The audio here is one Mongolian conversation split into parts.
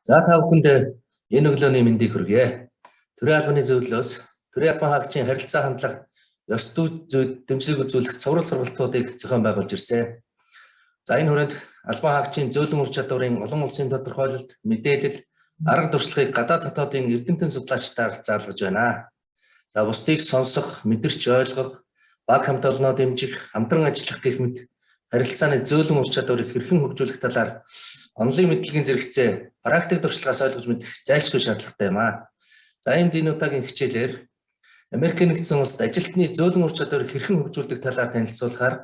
За та бүхэнд энэ өглөөний мэндийг хүргье. Төрийн албаны зөвлөлөөс төрийн албан хаагчийн харилцаа хандлага ёс зүйд дэмжлэг үзүүлэх цовруул сургалтуудыг зохион байгуулж ирсэн. За энэ хүрээнд албан хаагчийн зөөлөн ур чадварын олон улсын тодорхойлолт, мэдээлэл, арга туршлагыг гадаад хотоодын эрдэмтэн судлаачдаар зарлаж байна. За бусдыг сонсох, мэдэрч ойлгох, баг хамт олноо дэмжих, хамтран ажиллах гэх мэт харилцааны зөөлөн ур чадварыг хэрхэн хөгжүүлэх талаар онлын мэдлэгийн зэрэгцээ практик туршлагаас ойлгож мэдэх зайлшгүй шаардлагатай юм аа. За энэ удаагийн хичээлээр Америкийн нэгдсэн улсад ажилтны зөөлөн ур чадварыг хэрхэн хөгжүүлдэг талаар танилцуулахаар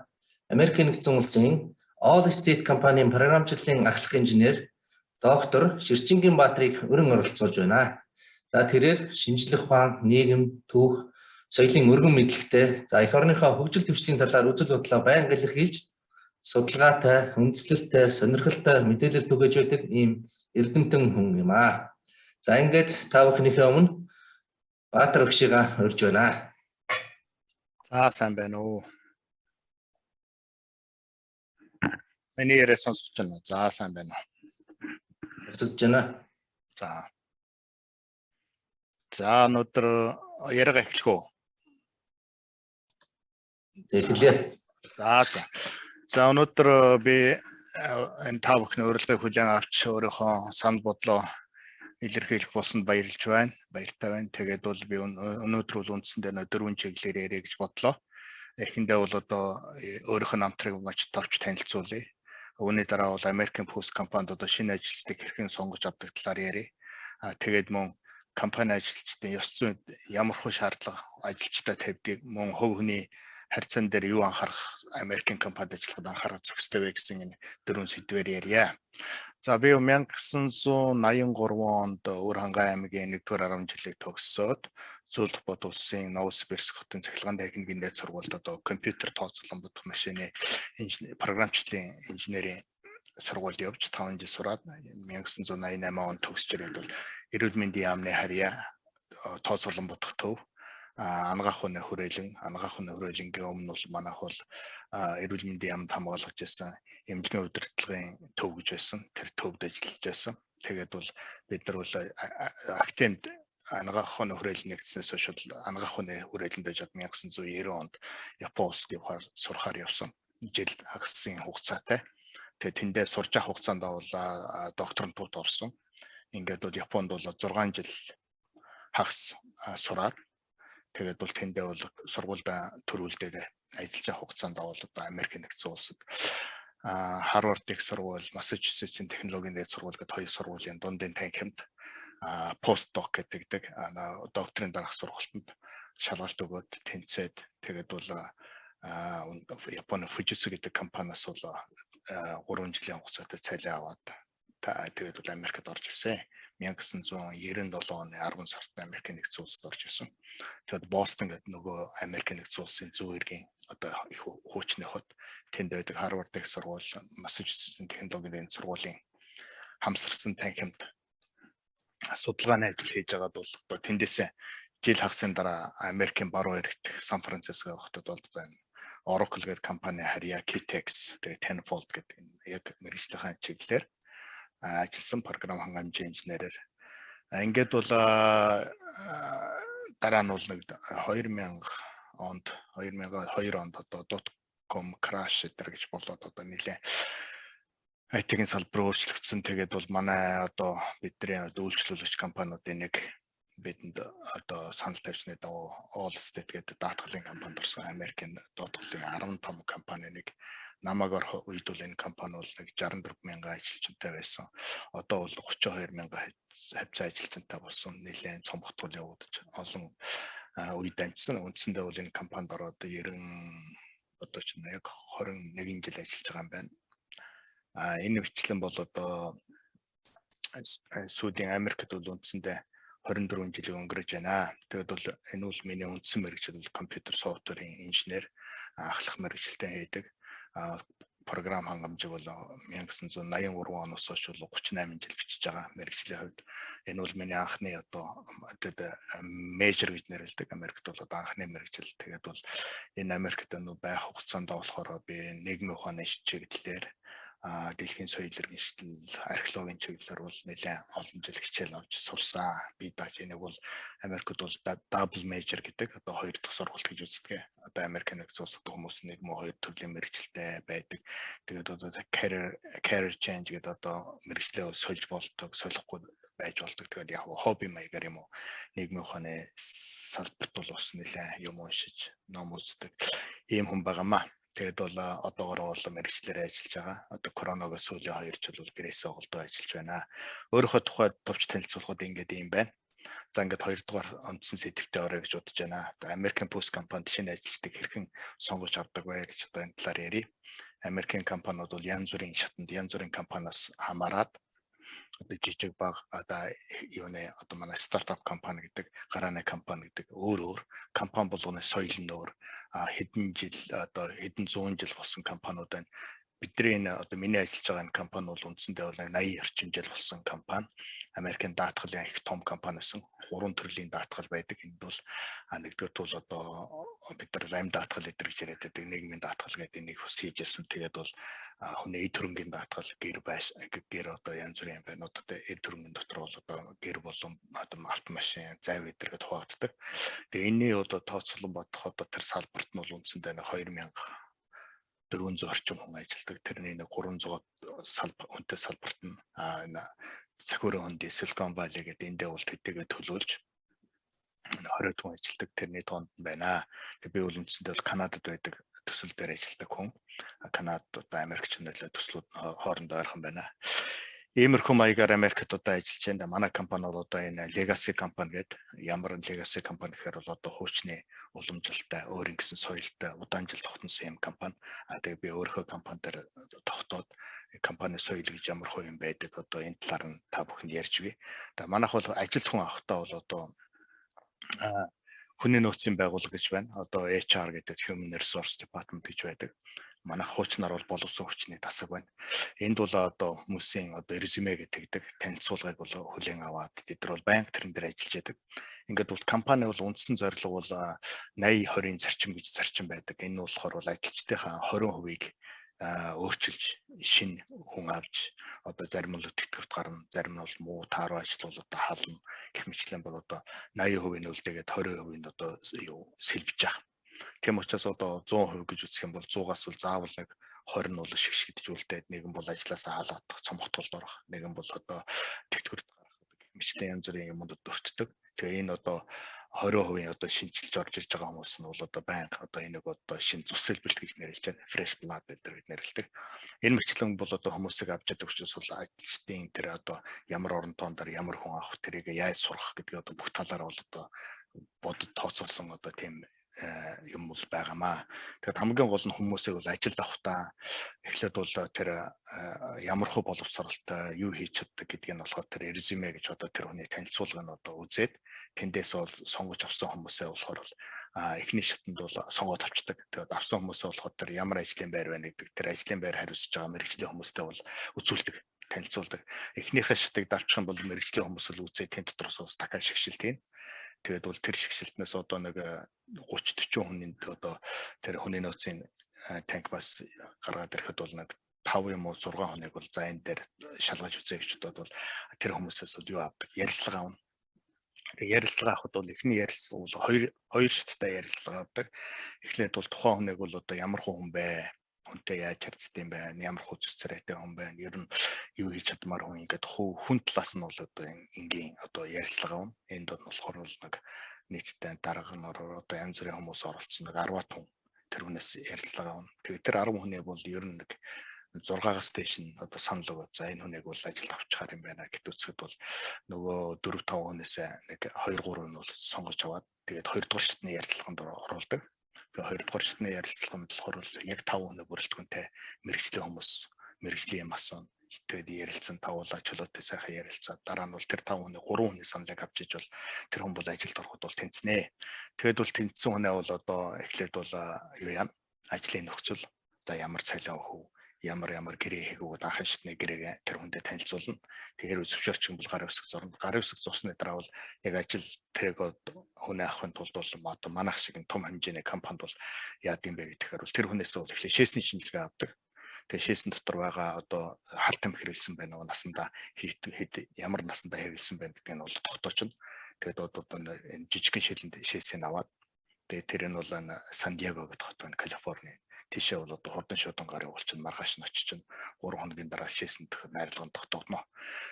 Америкийн нэгдсэн улсын All State компанийн програмчлалын ахлах инженер доктор Ширчингийн Баатрыг өрн оролцуулж байна. За тэрээр шинжлэх ухаан, нийгэм, түүх, соёлын өргөн мэдлэгтэй, за эх орныхоо хөгжил дэвшлийн талаар үзэл бодлоо байнга илэрхийлж судалгаатай, үндэслэлтэй, сонирхолтой мэдээлэл түгээж байдаг ийм эрдэмтэн хүн юм аа. За ингээд та бүхнийхээ өмнө Баатар өгшийга урьж байна. За сайн байна уу. Миний яриа сонсож байна уу? За сайн байна уу. Сонсож байна. За өнөөдөр яриага эхлэх үү? Эхлэе. За өнөөдөр би энэ та бүхний урилгыг хүлээн авч өөрийнхөө санал бодлоо илэрхийлэх болсонд баярлж байна. Баяртай байна. Тэгээд бол би өнөөдөр бол үндсэндээ 4 чиглэлээр яриа гэж бодлоо. Эхэндээ бол одоо өөрийнх нь намтрыг маш товч танилцуулъя. Үүний дараа бол American Post компанид одоо шинэ ажилчдыг хэрхэн сонгож авдаг талаар ярив. Тэгээд мөн компани ажилчдын ёс зүйд ямар хөө шаардлага ажилчдаа тавьдгийг, мөн хувь хүний харьцаан дээр юу анхаарах, Америкийн компанид ажиллахад анхаарах зохистой вэ гэсэн энэ 4 сэдвээр ярья. За би 1983 онд Өвөр Хангай аймгийн 1-р 10 жилийг төгссөөд Зөөлөх бод улсын Новосибирск хотын цахилгаан техникийн дээд сургуульд одоо компьютер тооцоолон бодох машины програмчлалын инженерийн сургуульд явж 5 жил сураад 1988 онд төгсч ирээд бол эрүүл мэндийн яамны харьяа тооцоолон бодох төв анагаах ухааны хүрээлэнгийн өмнө бол манайх бол эрүүл мэндийн яамд хамгаалж байсан эмнэлгийн удирдлагын төв гэж байсан. Тэр төвд ажиллаж байсан. Тэгээд бол бид нар бол актемд анагаах ухааны хүрээлэн нэгдснээс хойш анагаах ухааны хүрээлэнд байж 1990 онд Япон улсад сурахаар явсан. Жил хагасын хугацаатай. Тэгээд тэндээ сурч авах хугацаанд бол докторантурт орсон. Ингээд бол Японд бол 6 жил хагас сураад тэгээд бол тэндээ бол сургуульд төрүүлдээд ажиллаж авах хугацаанд бол одоо Америк нэгдсэн улсад Harvard их сургууль, Massachusetts-ийн технологийн дээд сургууль гэдэг хоёр сургуулийн дундын танхимд постдок гэдэг докторийн дараах сургалтанд шалгалт өгөөд тэнцээд тэгээд бол Японы Fujitsu гэдэг компаниас бол 3 жилийн хугацаатай цалин аваад тэгээд бол Америкт орж ирсэн. 1997 оны 10 сард Америкийн нэгдсэн улсад орж ирсэн. Тэгээд Бостон гэдэг нөгөө Америкийн нэгдсэн улсын зүүн эргийн одоо их хуучны хот тэнд байдаг Harvard их сургууль, Massachusetts-ийн технологийн сургуулийн хамсарсан танхимд судалгааны ажил хийж байгаад бол одоо тэндээсээ жил хагасын дараа Америкийн баруун эрэгт Сан Франциско хотод бол байна. Oracle гэдэг компани харьяа Kitex тэгээд Tenfold гэдэг яг мэргэжлийн чиглэлээр ажилласан програм хангамжийн инженерээр ингээд бол дараа нь бол 2002 онд одоо .com crash гэж болоод одоо нэлээ IT-ийн салбар өөрчлөгдсөн. Тэгээд бол манай одоо бидний үйлчлүүлэгч компаниудын нэг бидэнд одоо санал тавьсны дагуу All State гэдэг даатгалын компанид орсон Америкийн даатгалын 10 том компани нэг намаагаар үед бол энэ компани бол нэг 64,000 ажилчинтай байсан. Одоо бол 32,000 хавцаа ажилчинтай болсон. Нэлээд цомгтгол явагдаж олон үед амжсан. Үндсэндээ бол энэ компанид ороод 90 одоо ч яг 21 жил ажиллаж байгаа юм байна. Энэ бичлэн бол одоо сүүлийн Америкт бол үндсэндээ 24 жилийг өнгөрөөж байна. Тэгээд бол энэ бол миний үндсэн мэргэжил бол компьютер софтверийн инженер, ахлах мэргэжилтэй хийдэг. Програм хангамжийг бол 1983 оноос хойш бол 38 жил бичиж байгаа мэргэжлийн хувьд. Энэ бол миний анхны одоо мейжер гэж нэрлэдэг. Америкт бол одоо анхны мэргэжил. Тэгээд бол энэ Америкт байх хугацаанд болохоор би нийгмийн ухааны чиглэлээр дэлхийн соёл иргэншил археологийн чиглэлээр бол нэлээд олон жил хичээл авч сурсан. Би даач энийг бол Америкт бол double major гэдэг одоо 2 дахь сургалт гэж үздэг. Одоо Америк нэгдсэн улсад хүмүүс 1 мөн 2 төрлийн мэргэжилтэй байдаг. Тэгээд одоо career change гэдэг одоо мэргэжлээ сольж болдог, солихгүй байж болдог. Тэгээд яг хобби маягаар юм уу нийгмийн ухааны салбарт бол бас нэлээд юм уншиж, ном үздэг ийм хүн байгаамаа. Тэгээд бол одоогоор бол мэргэжлэр ажиллаж байгаа. Одоо коронавигоос сүүлийн 2 жил бол гэрээсээ голдуу ажиллаж байна. Өөрийнхөө тухайд товч танилцуулахад ингээд юм байна. За ингээд 2 дугаар үндсэн сэдвтэ орё гэж бодож байна. Одоо American Post компанид шинэ ажилтныг хэрхэн сонгож авдаг вэ гэж одоо энэ талаар ярив. Америкийн компаниуд бол янз бүрийн шатанд янз бүрийн компаниас хамаарат одоо жижиг баг одоо юуны одоо манай стартап компани гэдэг гарааны компани гэдэг өөр компани болгоны соёл нь өөр хэдэн жил одоо хэдэн зуун жил болсон компаниуд байна. Бидний энэ одоо миний ажиллаж байгаа энэ компани бол үндсэндээ бол 80 орчим жил болсон компани. Америкийн даатгалын их том компани байсан. 3 төрлийн даатгал байдаг. Энд бол нэгдүгээр бол одоо бид нар лайм даатгал гэж яриад байдаг. Нийгмийн даатгал гэдэг энийг бас хийжсэн. Тэгээд бол хүний эд хөрөнгийн даатгал гэр одоо янз бүрийн байнуудад эд хөрөнгийн дотор бол одоо гэр болон одоо автомашин, зайв эдэргээд хуваагддаг. Тэгээд энэний одоо тооцоолон бодох одоо тэр салбарт нь бол үндсэндээ 2400 орчим хүн ажилладаг. Тэрний 300 хүнтэй салбарт нь Сахиурын хөндий Silicon Valley гэдэг эндээ бол тэдгээ төлөөлж 20 хүн ажилладаг. Тэрний тоонд нь байна. Би бол үндсэндээ бол Канадад байдаг төсөл дээр ажилладаг хүн. Канадад одоо Америкч нөлөө төслүүд нь хоорондоо ойрхон байна. Иймэрхүү маягаар Америкт одоо ажиллаж байна. Манай компани бол одоо энэ Legacy компани гэдэг. Ямар Legacy компани гэхээр бол одоо хуучны уламжлалтай, өөр ингэсэн соёлтой удаан жил тогтносон юм компани. Тэгээ би өөрийнхөө компани дээр тогтоод компани соёл гэж ямар хөө юм байдаг одоо энэ талаар нь та бүхэн ярьж бий. Тэгээ манайх бол ажилт хүн авахтаа бол одоо хүний нөөцийн байгууллага гэж байна. Одоо HR гэдэг Human Resource Department гэж байдаг. Манайх хуучнаар бол боловсон хүчний тасаг байна. Энд бол одоо хүмүүсийн одоо резюме гэдэг танилцуулгыг бол хүлээн аваад тэд нар бол банк тэрэн дээр ажиллаж байдаг. Ингээд бол компани бол үндсэн зорилго бол 80-20-ийн зарчим гэж зарчим байдаг. Энэ нь болохоор бол ажилчдынхаа 20%-ийг өөрчилж шинэ хүн авч одоо зарим нь өтгөлт гарна, зарим нь бол муу тааруу ажил бол одоо хална гэх мэтлэн бол одоо 80% нь үлдээгээд 20% нь одоо сэлбэж байгаа. Тийм учраас одоо 100% гэж үзэх юм бол 100-аас бол заавал нэг 20 нь бол шигшгдэж үлдээд нэгэн бол ажилласаа халаадах цомгтолд орох, нэгэн бол одоо тэтгэврт гарах гэх мэтлэн янз бүрийн юмуд өртдөг. Тэгээ энэ одоо 20% одоо шинжилж орж ирж байгаа хүмүүс нь бол одоо банк одоо энийг одоо шинэ цус сэлбэлт гэж нэрлэж байна. Fresh blood гэдэг нэрлэдэг. Энэ мэтлэн бол одоо хүмүүсийг авч чаддаг учраас бол ажилтны тэр одоо ямар орон тоондар ямар хүн авах тэрийг яаж сурах гэдэг одоо бүх талаар бол одоо бодод тооцоолсон одоо тийм юм бол байгаамаа. Тэгэхээр хамгийн гол нь хүмүүсийг бол ажилд авахтаа эхлээд бол тэр ямар хөө боловсралтай юу хийж чаддаг гэдгийг нь болохоор тэр резюме гэж одоо тэр хүний танилцуулга нь одоо үзээд тэндээс бол сонгож авсан хүмүүсээ болохоор эхний шатанд бол сонгоод авчдаг. Тэгээд авсан хүмүүсээ болохоор тэр ямар ажлын байр байна гэдэг тэр ажлын байр хариуцж байгаа мэргэжлийн хүмүүстэй бол үзүүлдэг, танилцуулдаг. Эхнийхээ шатыг давчих юм бол мэргэжлийн хүмүүс л үзээ тэн дотроос бас дахиад шигшилт хийн. Тэгээд бол тэр шигшилтнээс одоо нэг 30-40 хүний одоо тэр хүний нөөцийн танк бас гаргаад ирэхэд бол нэг 5 юм уу 6 хүнийг бол за энэ дээр шалгаж үзье гэж бодоод бол тэр хүмүүсээс бол юу авдаг? Ярилцлага авна. Тэгээд ярилцлага авахд бол эхний ярилцлага бол хоёр шаттай ярилцлага авдаг. Эхлээд бол тухайн хүнийг бол одоо ямар хүн бэ? Хүнтэй яаж харьцдаг юм байна? Ямар хүч царайтай хүн байна? Ер нь юу хийж чадмаар хүн ингээд хүн талаас нь бол одоо энгийн одоо ярилцлага авна. Энд бол болохоор нэг нийтдээ дарга нороор одоо янз бүрийн хүмүүс оролцсон нэг 10 хүн тэр хүнээс ярилцлага авна. Тэгээд тэр 10 хүнийг бол ер нь нэг 6-аас дээш нь одоо санал өгöd. За энэ хүнийг бол ажилд авчихаар юм байна гэт үцгэд бол нөгөө 4-5 хүнээс нэг 2-3 нь бол сонгож аваад тэгээд 2 дугаар шатны ярилцлаганд оруулдаг. Тэгээд 2 дугаар шатны ярилцлаганд болохоор яг 5 хүн бүрэлдэхүүнтэй мэргэжлийн хүмүүс, мэргэжлийн юм асуун. Тэгээд ярилцсан тавуулаа чөлөөтэй сайхан ярилцаад дараа нь бол тэр 5 хүний 3 хүний саналыг авч иж бол тэр хүн бол ажилд ороход бол тэнцнэ. Тэгээд бол тэнцсэн хүнээ бол одоо эхлээд бол юу яа ажлын нөхцөл за ямар цалин өгөх ямар гэрээ хийгүүд анхны шатны гэрээгээ тэр хүндээ танилцуулна. Тэгэхээр зөвшөөрч юм бол гарын үсэг зурна. Гарын үсэг зурсны дараа бол яг ажил тэрэг хүнээ авахын тулд бол одоо манайх шиг том хэмжээний компанид бол яад юм бэ гэхээр бол тэр хүнээс бол эхлээ шээсний шинжилгээ авдаг. Тэгээ шээсэн дотор байгаа одоо хар тамхи хэрэглэсэн байна уу, насандаа ямар насандаа хэрэглэсэн байна гэдгийг нь бол тогтоочно. Тэгээд одоо энэ жижигхэн шилэнд шээсийг аваад тэгээд тэр нь бол Сан Диего гэдэг хот байна, Калифорни. Тийшээ бол одоо хурдан шуудан гар явуулчихна, маргааш нь очиж 3 хоногийн дараа шээсэн найрлагын тогтогдно.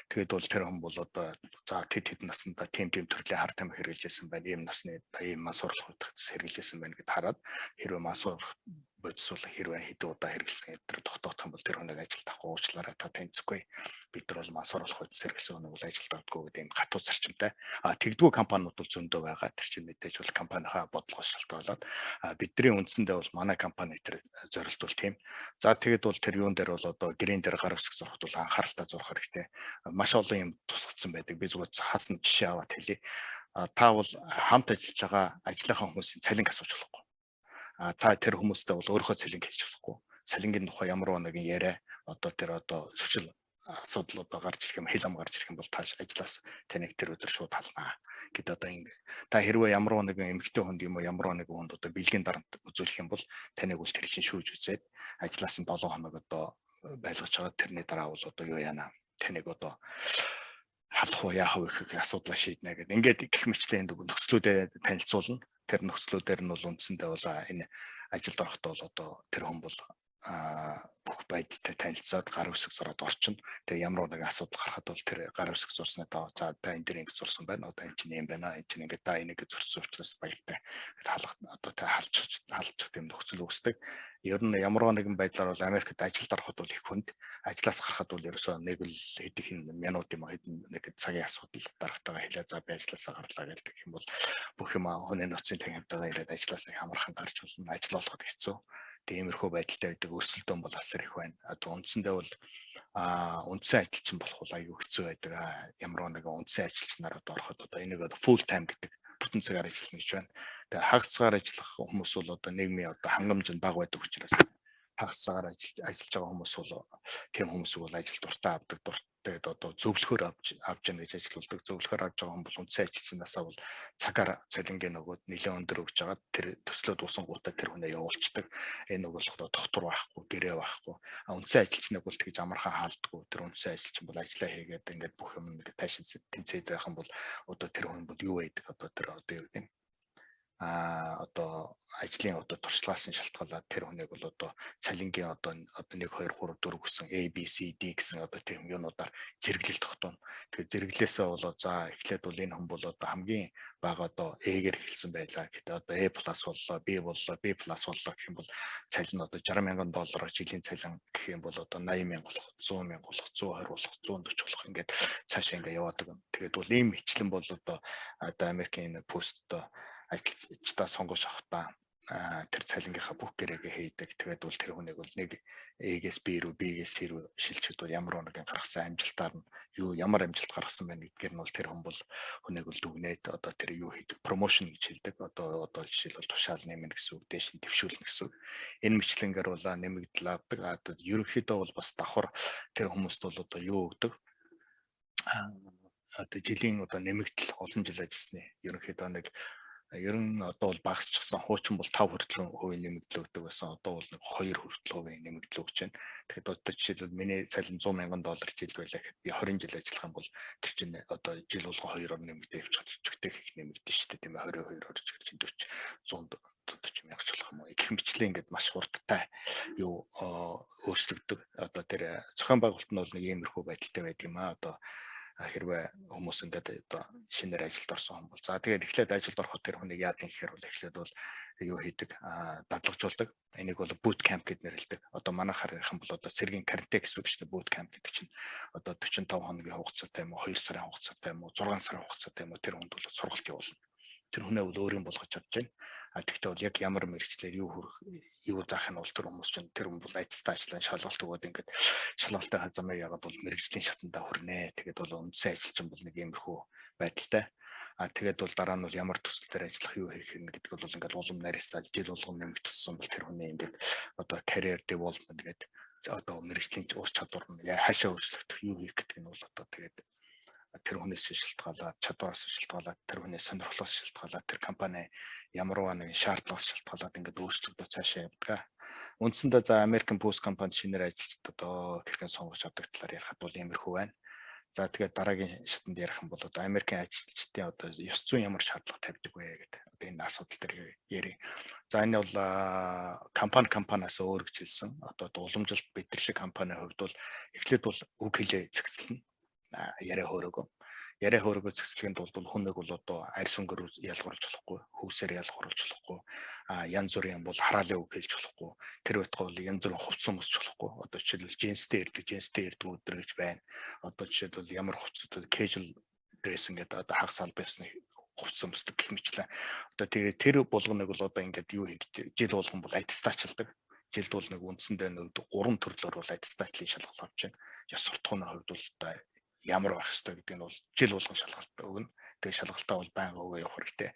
Тэгээд бол тэр хүн бол одоо за тэд насандаа тийм төрлийн хар тамхи хэрэглэжсэн байна, ийм насны ийм мас урлах хэрэглэжсэн байна гэд хараад хэрвээ мас урлах бодисвол хэрвээ хэдэн удаа хэрэглэсэн гэдэг тогтоох юм бол тэр хүнийг ажилд авах уучлаарай, та тэнцэхгүй. Бид нар бол мас урлах бодис хэрэглэсэн хүнийг бол ажилд авдаггүй гэдэг ийм хатуу зарчимтай. Тэгдгүү компаниуд бол зөндөө байгаа. Тэр чинь мэдээж бол компанийнхаа бодлогоос шалтгаалаад бидний үндсэндээ бол манай компани тэр зорилт бол тийм. За тэгээд бол тэр юун дээр бол одоо гэрийн дээр гар үсэх зурхад бол анхааралтай зурх хэрэгтэй. Маш олон юм тусгацсан байдаг. Би зүгээр хасна жишээ аваад хэлье. Та бол хамт ажиллаж байгаа ажлынхаа хүмүүсийн цалинг асууж болохгүй. Та тэр хүмүүстэй бол өөрийнхөө цалинг хэлж болохгүй. Цалингийн тухай ямар нэгэн яриа одоо тэр одоо зөрчил асуудал одоо гарч ирэх юм, хэл ам гарч ирэх юм бол тааш ажлаас таныг тэр өдөр шууд халнаа гэдэг одоо ингэ. Та хэрвээ ямар нэгэн эмэгтэй хүнд юм уу ямар нэгэн хүнд одоо бэлгийн дарамт үзүүлэх юм бол таныг бол тэр чинь шүүж үзээд ажлаас нь 7 хоног одоо байлгаж байгаа. Тэрний дараа бол одоо юу яана таныг одоо халах уу яах вэ гэх асуудлаа шийднэ гэдэг. Ингээд гэх мэтлийн нөхцлүүдэд танилцуулна. Тэр нөхцлүүдээр нь бол үндсэндээ бол энэ ажилд орохдоо бол одоо тэр хүн бол бүх байдалтай танилцаад гар үсэг зураад орчин. Тэгээ ямар нэгэн асуудал гарахад бол тэр гар үсэг зурсны даа за та энэ дээр ингэ зурсан байна. Одоо энэ чинь юм байна. Энэ чинь ингээд та энийг зурсан учраас баяртай. Халах одоо та халчих тийм нөхцөл үүсдэг. Ер нь ямар нэгэн байдлаар бол Америкт ажилд ороход бол их хүнд, ажлаас гарахад бол ерөөсөө нэг л хэдэн минут юм хэдэн нэг цагийн асуудал дарагтайгаа хэлээ за би ажлаасаа гарлаа гэдэг юм бол бүх юм хүний нөөцийн танхимтайгаа ирээд ажлаасаа хамархан гарч болно. Ажил болоход хэцүү. Тиймэрхүү байдалтай байдаг өрсөлдөөн бол асар их байна. Одоо үндсэндээ бол үндсэн ажилчин болох бол аюу хэцүү байдаг. Ямар нэгэн үндсэн ажилчнаар ороход одоо энийг full time гэдэг бүтэн цагаар ажиллах гэж байна. Тэгээ хагас цагаар ажиллах хүмүүс бол одоо нийгмийн одоо хангамж нь бага байдаг учраас хагас цагаар ажиллаж байгаа хүмүүс бол тийм хүмүүсийг бол ажил дуртай авдаг, тэгээд одоо зөвлөхөр авч яана гэж ажилуулдаг. Зөвлөхөр авч байгаа хүн бол үндсэн ажилчнаасаа бол цагаар цалингийн нөгөөд нэлээд өндөр өгж байгаа. Тэр төслөө дуусангуудаа тэр хүнээ явуулцдаг. Энэ нэг бол доктор байхгүй, гэрээ байхгүй. Үндсэн ажилчныг бол тэгж амархан хаалдаггүй. Тэр үндсэн ажилчин бол ажиллаа хийгээд ингээд бүх юм нэг таашин тэнцээд байх юм бол одоо тэр хүн бол юу байдаг? Одоо тэр одоо юу гэдэг одоо ажлын одоо туршлагаас нь шалтгаалаад тэр хүнийг бол одоо цалингийн одоо 1 2 3 4 гэсэн A B C D гэсэн одоо тэр юмнуудаар зэрэглэл тогтооно. Тэгэхээр зэрэглэлээсээ болоо за эхлээд бол энэ хүн бол одоо хамгийн бага одоо A-гээр эхэлсэн байлаа гэдэг одоо A+ боллоо, B боллоо, B+ боллоо гэх юм бол цалин одоо $60,000 жилийн цалин гэх юм бол одоо 80,000 болох, 100,000 болох, 120 болох, 140 болох ингээд цаашаа ингээд яваадаг. Тэгээд бол ийм хичлэн бол одоо Америкийн пост одоо ажилчдаа сонгож авахтаа тэр цалингийнхаа бүх гэрээгээ хийдэг. Тэгээд бол тэр хүнийг бол нэг A-гээс B рүү, B-гээс C рүү шилжүүлж бол ямар нэгэн гаргасан амжилтаар нь ямар амжилт гаргасан байна гэдгээр нь бол тэр хүн бол хүнийг бол дүгнээд одоо тэр юу хийдэг, промошн гэж хэлдэг. Одоо жишээлбэл тушаал нэмнэ гэсэн үг, дээш нь дэвшүүлнэ гэсэн үг. Энэ мэтлэнгээр бол нэмэгдэл авдаг. Одоо ерөнхийдөө бол бас давхар тэр хүмүүст бол одоо юу өгдөг? Одоо жилийн одоо нэмэгдэл олон жил ажилласны ерөнхийдөө нэг ер нь одоо бол багасчихсан. Хуучин бол 5% нэмэгдэл өгдөг байсан. Одоо бол 2% нэмэгдэл өгч байна. Тэгэхээр одоо жишээлбэл миний цалин $100,000 жил байлаа гэхэд би 20 жил ажиллах юм бол тэр чинь одоо жил болгон 2-оор нэмэгдээ явчих чигтэй их нэмэгдэн шүү дээ тийм ээ. 22-оор ч гэж 40 140,000 ч болох юм уу. Их хэмжлээ ингээд маш хурдтай юу өөрчлөгдөв. Одоо тэр зохион байгуулалт нь бол нэг иймэрхүү байдалтай байдаг юм аа. Одоо хэрвээ хүмүүс ингээд одоо шинээр ажилд орсон хүн бол за тэгээд эхлээд ажилд ороход тэр хүнийг яадаг гэхээр бол эхлээд бол юу хийдэг дадлагжуулдаг. Энийг бол boot camp гэд нэрлэдэг. Одоо манайхаар ярих юм бол одоо цэргийн карате гэсэн үг шүү дээ. Boot camp гэдэг чинь одоо 45 хоногийн хугацаатай юм уу, 2 сарын хугацаатай юм уу, 6 сарын хугацаатай юм уу тэр хүнд бол сургалт явуулна. Тэр хүнээ бол өөрийн болгож авч байна. Тэгтээ бол яг ямар мэрэгчлэр юу заах нь бол тэр хүмүүс чинь тэр хүн бол айцтай ажиллан шалгалт өгөөд ингээд шалгалтын хазамаа яагаад бол мэрэгжлийн шатандаа хүрнэ. Тэгээд бол үндсэн ажилчин бол нэг иймэрхүү байдалтай. Тэгээд бол дараа нь бол ямар төсөл дээр ажиллах юу хийх юм гэдэг бол ингээд улам нарийсаад жил болгон нэмэгдэх туссан бол тэр хүний ингээд одоо career development гэдэг одоо мэрэгжлийн ур чадвар нь хаашаа өөрчлөгдөх юу хийх гэдэг нь бол одоо тэгээд тэр хүнээс шалтгаалаад чадвараас шалтгаалаад тэр хүний сонирхлоос шалтгаалаад тэр компани ямар нэгэн шаардлагаас шалтгаалаад ингээд өөрчлөгдөж цаашаа явдаг. Үндсэндээ за American Post компанид шинээр ажилчид одоо хэрхэн сонгож авдаг талаар ярихад бол иймэрхүү байна. За тэгээд дараагийн шатанд ярих юм бол одоо Америкийн ажилчдын одоо ёс зүйн ямар шаардлага тавьдаг вэ гэдэг одоо энэ асуудал дээр ярив. За энэ бол компаниас өөр гэж хэлсэн. Одоо уламжилт бэлтгэл компанийн хувьд бол эхлээд бол үг хэлээ зэгцэлнэ. Яриа хөөргөө зэгцлэгийн тулд хүн нэг бол одоо арьс өнгөөр ялгаруулж болохгүй, хөвсээр ялгаруулж болохгүй, янз бүрийн бол хараалын үг хэлж болохгүй. Тэр байтугай бол янз бүрийн хувцас өмсч болохгүй. Одоо жишээлбэл джинстэй ирдэг өдөр гэж байна. Одоо жишээлбэл ямар хувцасууд casual dress гэдэг одоо хагас албасны хувцас өмсдөг гэх мэтлээ. Одоо тэр болгоныг бол одоо ингээд юу хийж жил болгон бол аттестатчилдаг. Жилд бол нэг үндсэндээ нэг 3 төрлөөр бол аттестатлын шалгалт авч байна. Ёс суртахууны хувьд бол одоо ямар байх ёстой гэдэг нь бол жил болгон шалгалт өгнө. Тэгээ шалгалтаа бол байнга өгөө явах хэрэгтэй.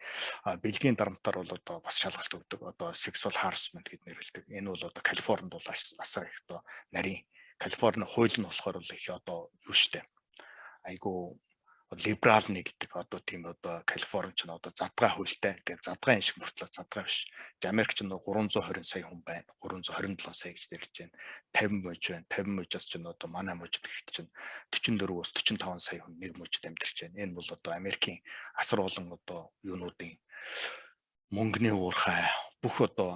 Бэлгийн дарамтаар бол одоо бас шалгалт өгдөг. Одоо sexual harassment гэдэг нэрлэдэг. Энэ бол одоо Калифорнид бол асар их одоо нарийн Калифорни хууль нь болохоор л их одоо юу штэ. Айгу либерал нэг гэдэг одоо тийм одоо Калифорни ч одоо задгай хуультай. Тэгээ задгай юм шиг мөртлөө задгай биш. Америк ч 320 сая хүн байна. 327 сая гэж нэрлэж байна. 50 мужи байна. 50 мужиас ч одоо манай мужид гэхэд чинь 44-өөс 45 сая хүн нэг мужид амьдарч байна. Энэ бол одоо Америкийн асар олон одоо юунуудын мөнгөний уурхай бүх одоо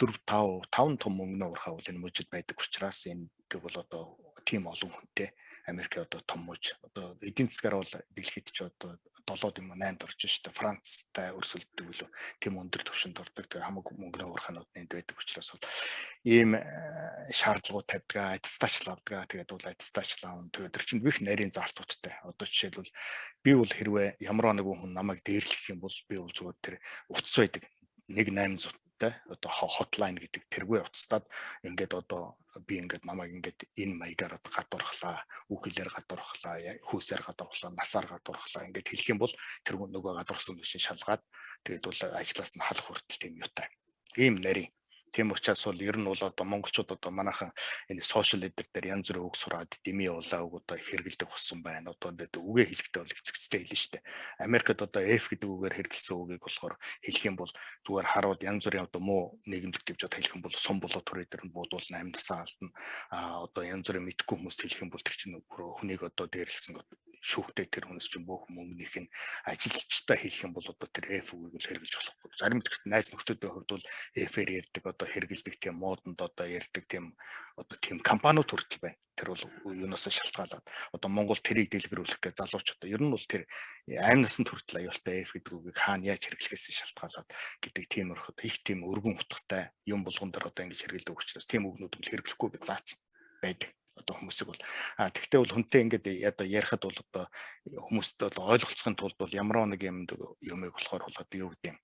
4 5 том мөнгөний уурхай бол энэ мужид байдаг учраас энэ бол одоо тийм олон хүнтэй Америк одоо том мужи одоо эдийн засгаар бол дэлхийд ч одоо 7 юм уу 8-д орж штэ Францтай өрсөлддөг билүү тийм өндөр түвшинд ордог тэр хамаг мөнгөний уурхайнууд энд байдаг учраас бол ийм шаардлагууд тавьдаг аттестатчл авдаг тэгээд бол аттестатчл аавн тэгээд тэр чинь бүх нарийн залтуудтай одоо жишээлбэл би бол хэрвээ ямар нэгэн хүн намайг дээрлэх юм бол би бол зүгээр тэр утас байдаг 1800 одоо hotline гэдэг тэргүй уцтаад ингээд одоо би ингээд намайг ингээд энэ маягаар гадуурхлаа үгэлээр гадуурхлаа хүүсээр гадуурхлаа насаар гадуурхлаа ингээд хэлэх юм бол тэр нөгөө гадуурхсан биш шалгаад тэгээд бол ажлаас нь халах хүртэл тийм юутай ийм нарийн тийм учраас бол ер нь бол одоо монголчууд одоо манайхан энэ сошиал эдэр дээр янз бүрийн үг сураад дими явуулаа үг одоо хэрэгэлдэг болсон байна. Одоо үгээ хэлэхдээ бол эцэгцтэй хэлнэ шүү дээ. Америкт одоо F гэдэг үгээр хэрэгэлсэн үгийг болохоор хэлэх юм бол зүгээр харууд янз бүрийн одоо муу нийгэмлэг дэвжээд хэлэх юм бол сум болоо төр эдэр нь буудуулна амь насаа алдна. Одоо янз бүрийн мэдгүй хүмүүст хэлэх юм бол тэр чинь хүнийг одоо дээрлсэн шүүхтэй тэр хүнс чинь бүх мөнгөнийх нь ажилчтай хэлэх юм бол одоо тэр F үгийг л хэрэгжилж болохгүй. Зарим ихт найз нөхдүүдийн хувьд бол F-ээр ярьдаг одоо хэрэгжилдэг тийм модонд одоо ярьдаг тийм одоо тийм компаниуд хүртэл байна. Тэр бол юунаас шалтгаалаад одоо Монгол тэрийг дэлгэрүүлэхдээ залуучууд ер нь бол тэр амь насанд хүртэл аюултай F гэдэг үгийг хаана яаж хэрэглэхээс шалтгаалаад гэдэг тиймэрхүү их тийм өргөн утгатай юм болгон дээр одоо ингэж хэрэгэлдэг учраас тийм үгнүүд бол хэрэглэхгүй гэж заасан байдаг. Одоо хүмүүсийг бол тэгтээ бол хүнтэй ингээд одоо ярихад бол одоо хүмүүст бол ойлголцохын тулд бол ямар нэг юмыг болохоор бол одоо юу гэдэг юм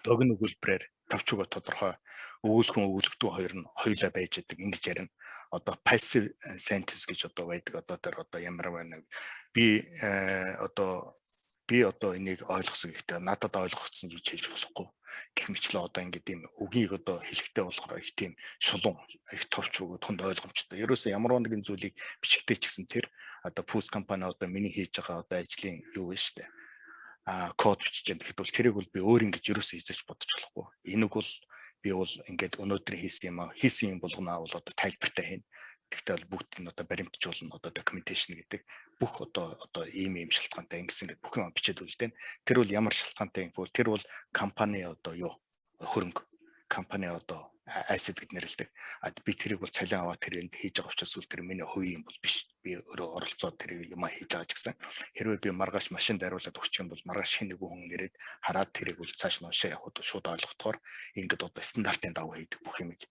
богино өгүүлбэрээр тавч өгөө тодорхой өгүүлхэн өгүүлэгдүү хоёр нь хоёулаа байж байгаа ингэж ярина одоо passive sentence гэж одоо байдаг одоо тэр одоо ямар байна би одоо энийг ойлгосон гэхдээ надад ойлгогдсон гэж хэлж болохгүй гэх мэтлээ одоо ингээд ийм үгийг одоо хэлэхдээ болохоор их тийм шулуун их товч өгөөд хүнд ойлгомжтой. Ерөөсөө ямар нэгэн зүйлийг бичгтээ ч гэсэн тэр одоо пуст компани одоо миний хийж байгаа одоо ажлын юу вэ штэ. Код бичиж байгаа. Тэгэхэд бол тэрийг бол би өөр ингэж ерөөсөө хийж бодож болохгүй. Энийг бол би бол ингээд өнөөдөр хийсэн юм болгоно бол одоо тайлбартай хийнэ. Тэгтээ бол бүгд нь одоо баримтжуулна одоо documentation гэдэг бүх одоо ийм шалтгаантай ингэсэн гэдэг бүх юм бичээд үлдэн. Тэр бол ямар шалтгаантай юм бэ? Тэр бол компани одоо юу хөрөнгө компани одоо asset гэд нэрлэдэг. Би тэрийг бол цалин аваад тэрийг хийж байгаа учраас үл тэр миний хувийн юм бол биш. Би өөрөө оролцоод тэрийг юм хийж байгаа ч гэсэн хэрвээ би маргааш машин дариулаад өгчих юм бол маргааш шинэ нэг хүн ирээд хараад тэрийг бол цааш нь уншаа явахд шууд ойлгохдоор ингээд одоо стандартын дагуу хийдэг бүх юм гэдэг.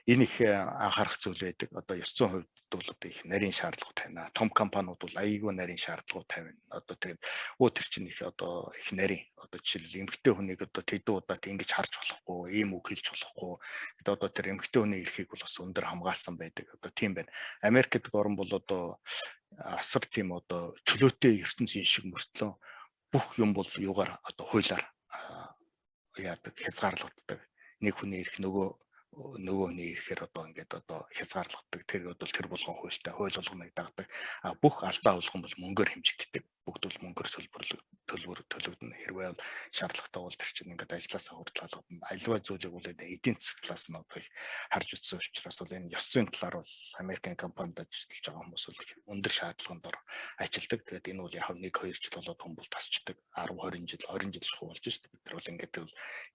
Энэ их анхаарах зүйл байдаг. Одоо 900% бол одоо их нарийн шаардлага тавина. Том компаниуд бол аяйгүй нарийн шаардлага тавина. Одоо тэгээд тэр чинь их одоо их нарийн одоо жишээл эмэгтэй хүнийг одоо тэдүү удаад ингэж харж болохгүй, ийм үг хэлж болохгүй. Одоо тэр эмэгтэй хүний эрхийг бол бас өндөр хамгаалсан байдаг. Одоо тийм байна. Америк гэдэг орн бол одоо асар тийм одоо чөлөөтэй ертөнцийн шиг мөртлөө бүх юм бол юугаар одоо хуулиар яадаг хязгаарлагддаг. Нэг хүний эрх нөгөөний ихээр одоо ингээд одоо хязгаарлагддаг. Тэр бол тэр болгон хуультай хууль болгоныг дагдаг. Бүх алдаа болгон бол мөнгөөр хэмжигддэг. Бүгд бол мөнгөөр төлөгдөн хэрвээ шаардлагатай бол тэр чинь ингээд ажилласаа хүртэл алгадна. Аливаа зүйлийг бол эдийн засаг талаас нь одоо их харж үзсэн учраас бол энэ ёс зүйн талаар бол Америкийн компанид ажиллаж байгаа хүмүүс бол өндөр шаардлаганд ажилладаг. Тэгээд энэ бол яг 1-2 жил болоод хүмүүс тасчдаг. 10-20 жил шахуу болж шүү дээ. Бид нар бол ингээд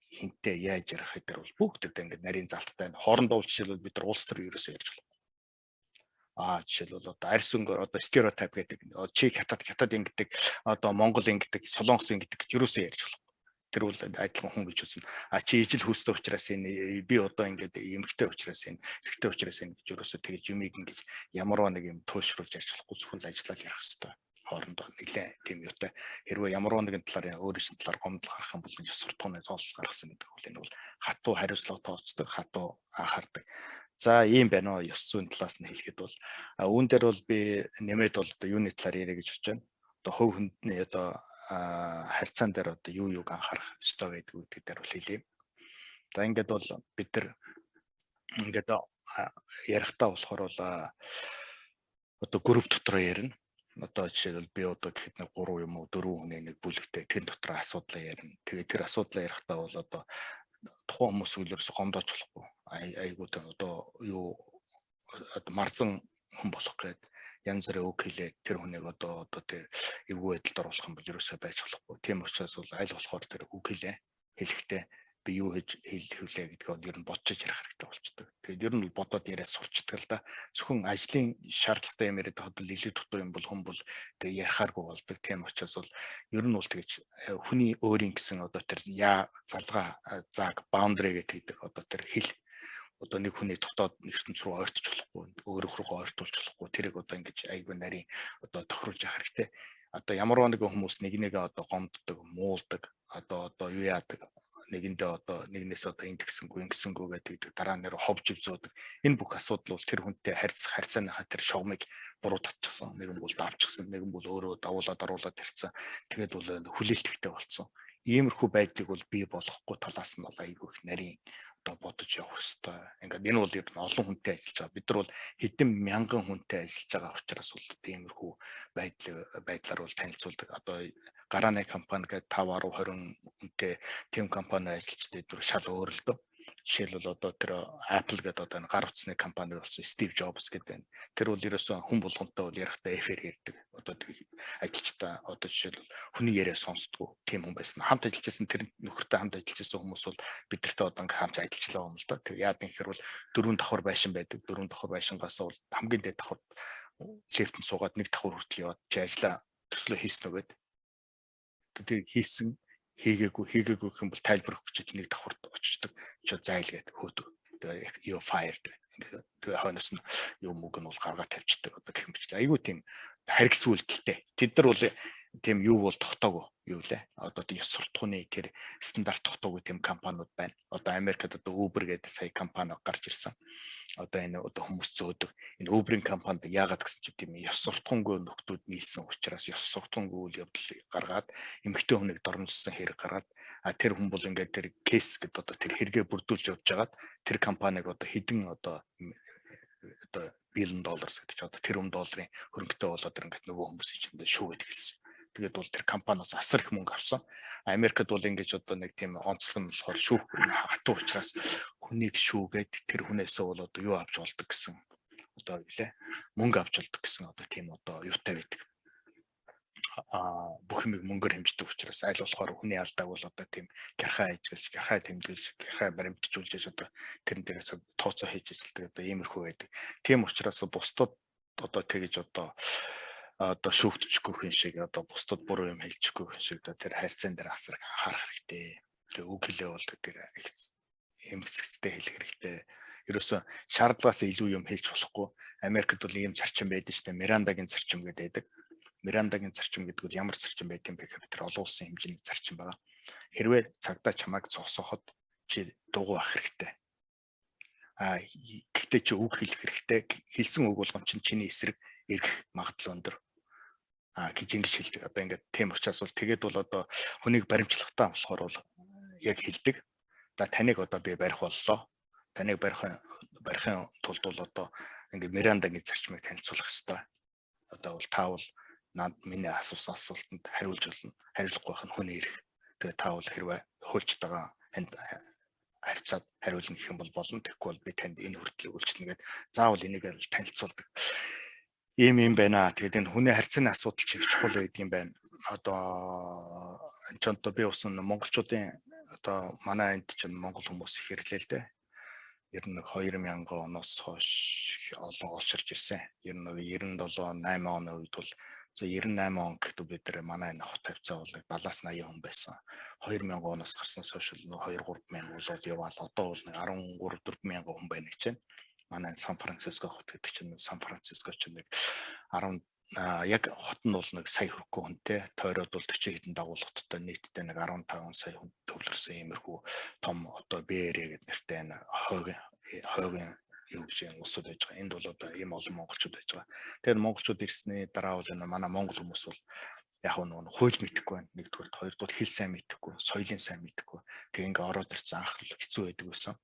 хинтээ яаж ярих хэдэр бол бүгдэд ингээд нарийн залттай хоорондоо жишээлбэл бид нар улс төр ерөөсөө ярьж байна. Жишээлбэл одоо арьс өнгөөр одоо стереотип гэдэг чи хятад ингэдэг одоо монгол ингэдэг солонгос ингэдэг гэж юусоо ярьж болох. Тэр бол адилхан хүн гэж үзнэ. Чи ижил хүүстэй учраас энэ би одоо ингээд эмгтэй учраас энэ эрэгтэй учраас энэ гэж юусоо тэгэж юмыг ингэж ямарваа нэг юм туушруулж ярьж болохгүй зөвхөн ажиллаад ярих хэрэгтэй. Хоорондоо нэлээ тийм юутай хэрвээ ямарваа нэгэн талаар өөрийн талаар гомдол гарах юм бол ёс суртахууны тоолол гаргасан гэдэг бол энэ бол хатуу хариуцлага тооцдог, хатуу анхаардаг. За ийм байна уу ёс зүйн талаас нь хэлэхэд бол үүн дээр бол би нэмээд бол одоо юуны талаар яриа гэж бодож байна. Одоо хувь хүндний одоо харьцаан дээр одоо юуг анхаарах ёстой гэдэг дээр бол хэлье. За ингээд бол бид нар ингээд ярихтаа болохоор бол одоо групп дотор ярина. Одоо жишээлбэл би одоо гэхэд нэг 3 юм уу 4 хүний нэг бүлэгтэй тэр дотор асуудлаа ярина. Тэгээд тэр асуудлаа ярихтаа бол одоо тухайн хүмүүс үлэрс гомдооч болохгүй. Айгуу одоо юу одоо марзан хүн болох гээд янз бүрийн үг хэлээд тэр хүнийг одоо тэр эвгүй байдалд оруулах юм бол ерөөсөө байж болохгүй. Тийм учраас бол аль болохоор тэр үг хэлэхдээ би юу хийж хэлвлээ гэдгийг ер нь бодчих ярих хэрэгтэй болчтой. Тэгээд ер нь бол бодоод яриад сурчдаг л да. Зөвхөн ажлын шаардлагатай юм яриад хад л илүү дутуу юм бол хүн бол тэгээд ярихааргүй болдог. Тийм учраас бол ер нь бол тэгж хүний өөрийн гэсэн одоо тэр залгаа зааг boundary гэдэг одоо тэр хэл одоо нэг хүний дотоод ертөнц рүү ойртож болохгүй, өөрөөх рүү ойртуулж болохгүй. Тэрийг одоо ингэж айгүй нарийн одоо тохируулж явах хэрэгтэй. Одоо ямар нэгэн хүмүүс нэгээ одоо гомддог, муулдаг, одоо юу яадаг нэгэндээ одоо нэгнээс одоо ингэсэнгүү гэдэг дараа нь ховж өвзөөдөг. Энэ бүх асуудал бол тэр хүнтэй харьцааныхаа тэр шугамыг буруу татчихсан. Нэгэн бол давчихсан, нэгэн бол өөрөө давуулаад ирсэн. Тэгээд бол хүлээлттэй болцсон. Иймэрхүү байдлыг бол бий болохгүй талаас нь бол айгүй их нарийн одоо бодож явах хэрэгтэй. Ингээд энэ бол ер нь олон хүнтэй ажиллаж байгаа. Бид нар бол хэдэн мянган хүнтэй ажиллаж байгаа учраас бол тиймэрхүү байдлаар бол танилцуулдаг. Одоо гарааны компани гэдэг 5-10-20 хүнтэй тим компани ажилчдад бүр шал өөр л дөө. Жишээлбэл одоо тэр Apple гэдэг одоо гар утасны компани болсон Steve Jobs гэдэг байна. Тэр бол ерөөсөн хүн болгонтой бол ярихтаа эфир ярьдаг. Одоо тэр ажилчдаа одоо жишээлбэл хүний яриа сонсдгоо тийм хүн байсан. Хамт ажиллажсэн тэр нөхөртэй хамт ажиллажсэн хүмүүс бол бидэртэй одоо ингээм хамт ажиллажлаа юм л да. Тэг яад гэхээр бол 4 давхар байшин байдаг. 4 давхар байшингаас бол хамгийн дээд давхар лифтэнд суугаад 1 давхар хүртэл яваад чи ажиллаа төслөө хийсэн үгээд. Тэг хийсэн хийгээгүй гэх юм бол тайлбар өгч чил 1 давхарт очичдаг. Чи зайл гээд хөөдөг. Тэгээ юу fired. Тэгээ хойноос нь юм үг нь бол гаргаад тавьчихдаг. Одоо гэх юм чи айгүй тийм харгисүүлдэлтэй. Тэд нар бол тийм юу бол тогтоогүй юу лээ. Одоо ёс суртахууны тэр стандарт тогтоогүй тийм компаниуд байна. Одоо Америкт одоо Uber гэдэг сая компани гарч ирсэн. Одоо энэ одоо хүмүүс зөөдөг. Энэ Uber-ийн компанид яагаад гэсэн чи тийм ёс суртахуунгүй нөхдүүд нийлсэн учраас ёс суртахуунгүй үйл явдал гаргаад эмэгтэй хүнийг дормжилсан хэрэг гаргаад тэр хүн бол ингээд тэр кейс гэдэг одоо тэр хэрэгээ бүрдүүлж явж байгаад тэр компаниг одоо хэдэн одоо $1 billion гэдэг чи одоо тэрбум долларын хөрөнгөтэй болоод тэр ингээд нөгөө хүмүүсийн чинь шүүгээд хэлсэн. Тэгээд бол тэр компаниас асар их мөнгө авсан. Америкт бол ингэж одоо нэг тийм онцлог нь болохоор шүүх хатуу учраас хүнийг шүүгээд тэр хүнээсээ бол одоо юу авч болдог гэсэн одоо юу мөнгө авч болдог гэсэн одоо тийм одоо юутай байдаг. Бүх юмыг мөнгөөр хэмждэг учраас аль болохоор хүний алдааг бол одоо тийм гярхаа ажиллаж, гярхаа тэмдэглэж, гярхаа баримтжуулж одоо тэрэн дээрээс тооцоо хийж ажилладаг одоо иймэрхүү байдаг. Тийм учраас бусдад одоо тэгэж одоо шүүгдчихгүй хүн шиг одоо бусдад буруу юм хэлчихгүй хүн шиг тэр харьцаан дээр асар анхаарах хэрэгтэй. Тэгээ үг хэлээ бол тэр эмгцэгцтэй хэлэх хэрэгтэй. Ерөөсөө шаардлагаас илүү юм хэлж болохгүй. Америкт бол ийм зарчим байдаг шүү дээ. Мирандагийн зарчим гэдэг. Мирандагийн зарчим гэдэг нь ямар зарчим байд юм бэ гэхээр тэр олон улсын хэмжээний зарчим байгаа. Хэрвээ цагдаа чамайг зогсооход чи дугуй ах хэрэгтэй. Гэхдээ чи үг хэлэх хэрэгтэй. Хэлсэн үг болгон чиний эсрэг ирэх магадлал өндөр. Гэж ингэж хэлдэг. Одоо ингээд тийм учраас бол тэгээд бол одоо хүнийг баримтлагтаа болохоор бол яг хэлдэг. Таныг одоо би барих боллоо. Таныг барихын тулд бол одоо ингээд Мирандагийн зарчмыг танилцуулах хэрэгтэй. Одоо бол та бол миний асуусан асуултанд хариулж болно. Хариулахгүй байх нь хүний эрх. Тэгээ та бол хэрвээ хуульчтайгаа энд харьцаад хариулна гэх юм бол болно. Тэгэхгүй бол би танд энэ хүртэл үйлчлэнэ гэдэг заавал энийг танилцуулдаг. Ийм байна. Тэгээд энэ хүний харьцааны асуудал чинь чухал байдаг юм байна. Одоо энэ ч одоо би усан монголчуудын одоо манай энд чинь монгол хүмүүс их ирлээ л дээ. Ер нь 2000 оноос хойш олон олширч ирсэн. Ер нь 97 8 оны үед бол 98 он гэхэд бид нар манай энэ хот тавьцаа бол 70-аас 80 хүн байсан. 2000 оноос гарсан сошиал 2-3 мянга болоод яваал одоо бол 13-4 мянга хүн байна гэж байна. Манай Сан Франциско хот гэдэг чинь Сан Франциско чинь нэг 10 яг хот нь бол нэг сая хүрэхгүй хүнтэй, тойроод бол 40 хэдэн дагуулгаттай нийтдээ нэг 15 сая хүн төвлөрсөн иймэрхүү том одоо БР гэдэг нэртэй энэ хойгийн юу гэж улсууд байж байгаа. Энд бол одоо ийм олон монголчууд байж байгаа. Тэгэхээр монголчууд ирсний дараа бол энэ манай монгол хүмүүс бол яг нэг хууль мэдэхгүй байна. Нэгдүгээр, хоёрдугаар хэл сайн мэдэхгүй, соёлын сайн мэдэхгүй. Тэгээ ингээ ороод ирсэн анх л хэцүү байдаг байсан.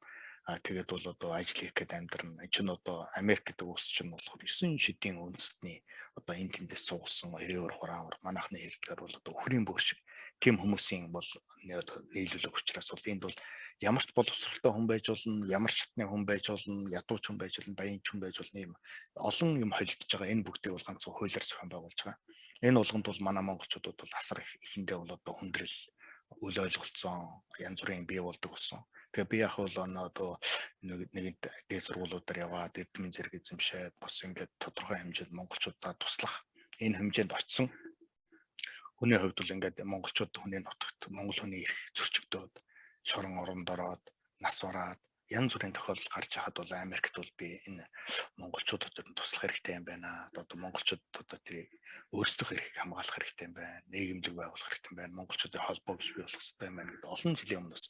Тэгээд бол одоо ажил хийх гээд амьдрна. Энэ ч нь одоо Америк гэдэг улс чинь болохоор 9 шидийн үндэстний одоо энэ тэндээс суусан 90-оор хураавар манайхны хэлдгээр бол одоо өхрийн бүр шиг тийм хүмүүсийн бол нийлүүлэг учраас бол энд бол ямар ч боловсролтой хүн байж болно, ямар ч шатны хүн байж болно, ядууч хүн байж болно, баян хүн байж болно, ийм олон юм холилдож байгаа. Энэ бүгдийг бол ганцхан хуулиар зохион байгуулж байгаа. Энэ болгонд бол манай монголчуудад бол асар их ихэндээ бол одоо хүндрэл, үл ойлголцсон янз бүрийн бий болдог болсон. Тэгээ би яг бол одоо нэг дээд сургуулиудаар яваад эрдмийн зэрэг эзэмшээд бас ингээд тодорхой хэмжээнд монголчуудаа туслах энэ хэмжээнд очсон. Хүний хувьд бол ингээд монголчууд хүний нутагт монгол хүний эрх зөрчигдөөд шорон оронд ороод нас бараад янз бүрийн тохиолдол гарч байхад бол Америкт бол би энэ монголчуудад туслах хэрэгтэй юм байна. Одоо монголчуудад одоо тэр өөрсдөх эрхийг хамгаалах хэрэгтэй юм байна. Нийгэмлэг байгуулах хэрэгтэй юм байна. Монголчуудын холбоо биш бий болох хэрэгтэй юм байна гэдэг олон жилийн өмнөөс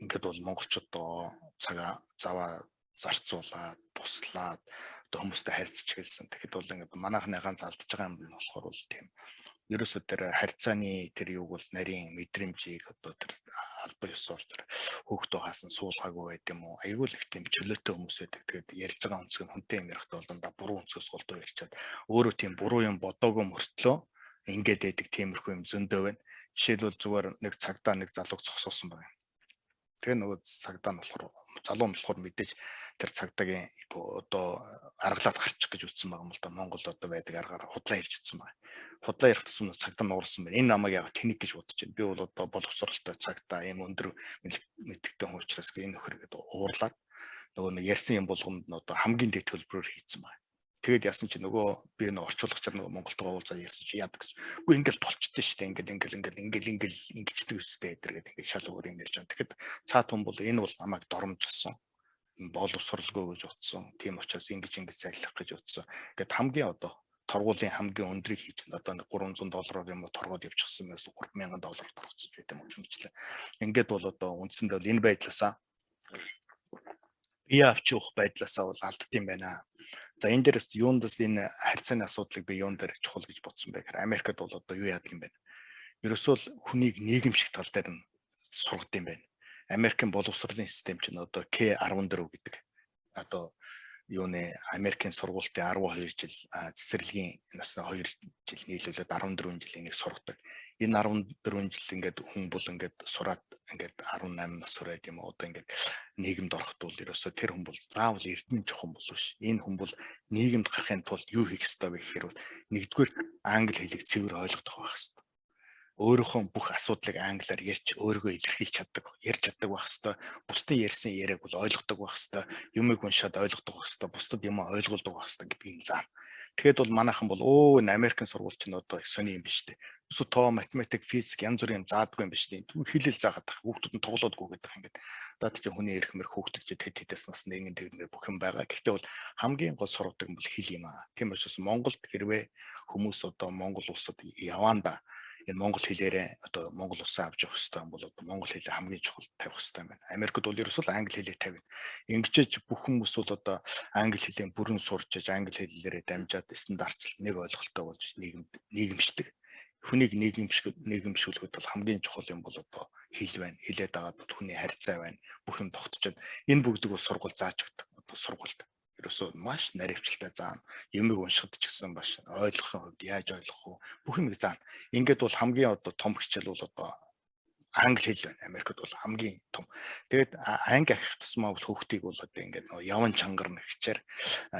ингээд бол монголчуудоо цагаа заваа зарцуулаад туслаад одоо хүмүүстэй харьцаж гэлсэн. Тэгэхэд бол ингээд манайхны ганц алдж байгаа юм болохоор бол тийм ерөөсөө тэр харьцааны тэр юуг бол нарийн мэдрэмжийг одоо тэр албан ёсоор тэр хөөхтөө хаасан суулгаагүй байд юм уу? Айгүй л их тийм чөлөөтэй хүмүүс байдаг. Тэгээд ярьж байгаа өнцөг нь хүнтэй юм ярихтаа бол дандаа буруу өнцгөөс голдуу ярьчаад өөрөө тийм буруу юм бодоогүй мөртлөө ингээд байдаг тиймэрхүү юм зөндөө байна. Жишээлбэл зүгээр нэг цагдаа нэг залууг зогсоосон байна. Тэгээ нөгөө цагдаа нь болохоор залуу нь болохоор мэдээж тэр цагдаагийн одоо аргалаад гарчих гэж үтсэн байгаа юм л да. Монголд одоо байдаг аргаар худлаа ирж утсан байна. Худлаа ярих гэсэн нь цагдаа нуурлсан байна. Энэ намайг яг тэнэг гэж бодож байна. Би бол одоо боловсролтой цагдаа ийм өндөр мэддэгтэй хүн учраас энэ нөхөр гэдэг уурлаад нөгөө нэг ярьсан юм болгонд нь одоо хамгийн дэд төлбөрөөр хийцэн байна. Тэгээд яасан чи нөгөө би нэг орчуулагчаар нөгөө Монголтойгоо уулзаад ярьсан чи яадаг гэж. Үгүй ингээл болчтой шүү дээ. Ингээл ингэждэг үстэй эдэр гэдэг ингээд шал өөр юм ярьж байгаа. Тэгэхэд цаад хүн бол энэ бол намайг доромжсон. Боловсралгүй гэж утсан. Тийм учраас ингэж зайлах гэж утсан. Ингээд хамгийн одоо торгуулийн хамгийн өндрийг хийж одоо $300 юм уу торгоод явчихсан байсан $3,000 торгоцож байт юм уу. Ингээд бол одоо үндсэндээ бол энэ байдлаасаа бие авч явах байдлаасаа бол алдсан юм байна. За энэ дээрээс юундас энэ харьцааны асуудлыг би юун дээр чухал гэж бодсон бэ гэхээр Америкт бол одоо юу яадаг юм бэ? Ерөөсөө л хүнийг нийгэмших тал дээр нь сургад юм байна. Америкийн боловсролын систем чинь одоо K14 гэдэг одоо юуны Америкийн сургуулийн 12 жил цэцэрлэгийн насны 2 жил нийлүүлээд 14 жилийн нэг сургадаг. Энэ 14 жил ингээд хүн бол ингээд сураад ингээд 18 нас хүрээд юм одоо ингээд нийгэмд ороход бол ерөөсөө тэр хүн бол заавал эрдэнэ жохон болов ш. Энэ хүн бол нийгэмд гарахын тулд юу хийх ёстой вэ гэхээр нэгдүгээр англи хэлийг цэвэр ойлгох байх ёстой. Өөрийнхөө бүх асуудлыг англиар ярьж өөрийгөө илэрхийлж чаддаг, ярьж чаддаг байх ёстой. Бусдын ярьсан яриаг бол ойлгодог байх ёстой. Юмыг уншаад ойлгодог байх ёстой. Бусдад юм ойлгуулдаг байх ёстой гэдгийг заана. Тэгэхэд бол манайхан бол энэ Америкийн сургууль чинь одоо их сони юм биш үү? Өсө тоо, математик, физик янз бүрийн юм заадаггүй юм биш үү? Хэлэл заагаад байх. Хүүхдүүд нь тоглоодгүй гэдэг юм ингээд. Одоо чи хүний эрх мэр хүүхдүүд чи тэд тэдэс насны нэгэн тэрнэр бүх юм байгаа. Гэхдээ бол хамгийн гол сургадаг нь бол хэл юм аа. Тийм учраас Монголд хэрвээ хүмүүс одоо Монгол улсад яваанда энэ монгол хэлээрээ одоо монгол улсаа авч явах хэрэгтэй юм бол одоо монгол хэлээ хамгийн чухал тавих хэрэгтэй юм байна. Америкт бол ерөөсөө англи хэлээ тавина. Ингэжээж бүх хүмүүс бол одоо англи хэлээр бүрэн сурч англи хэллээрээ дамжаад стандартчлал нэг ойлголттой болж нийгэмшдэг. Хүнийг нийгэмшүүлэхэд бол хамгийн чухал юм бол одоо хэл байна. Хэлээд агаад хүний харьцаа байна. Бүх юм тогтчод энэ бүгдийг бол сургууль зааж өгдөг. Одоо сургуульд. ерөөсөө маш наривчлалтай заана. Юмыг уншихад ч гэсэн маш ойлгохын хувьд яаж ойлгох вэ? Бүх юмыг заана. Ингээд бол хамгийн одоо том хичээл бол одоо англи хэл байна. Америкт бол хамгийн том. Тэгээд анги ахих тусмаа бол хүүхдийг бол одоо ингээд нөө яван чангар нэгчээр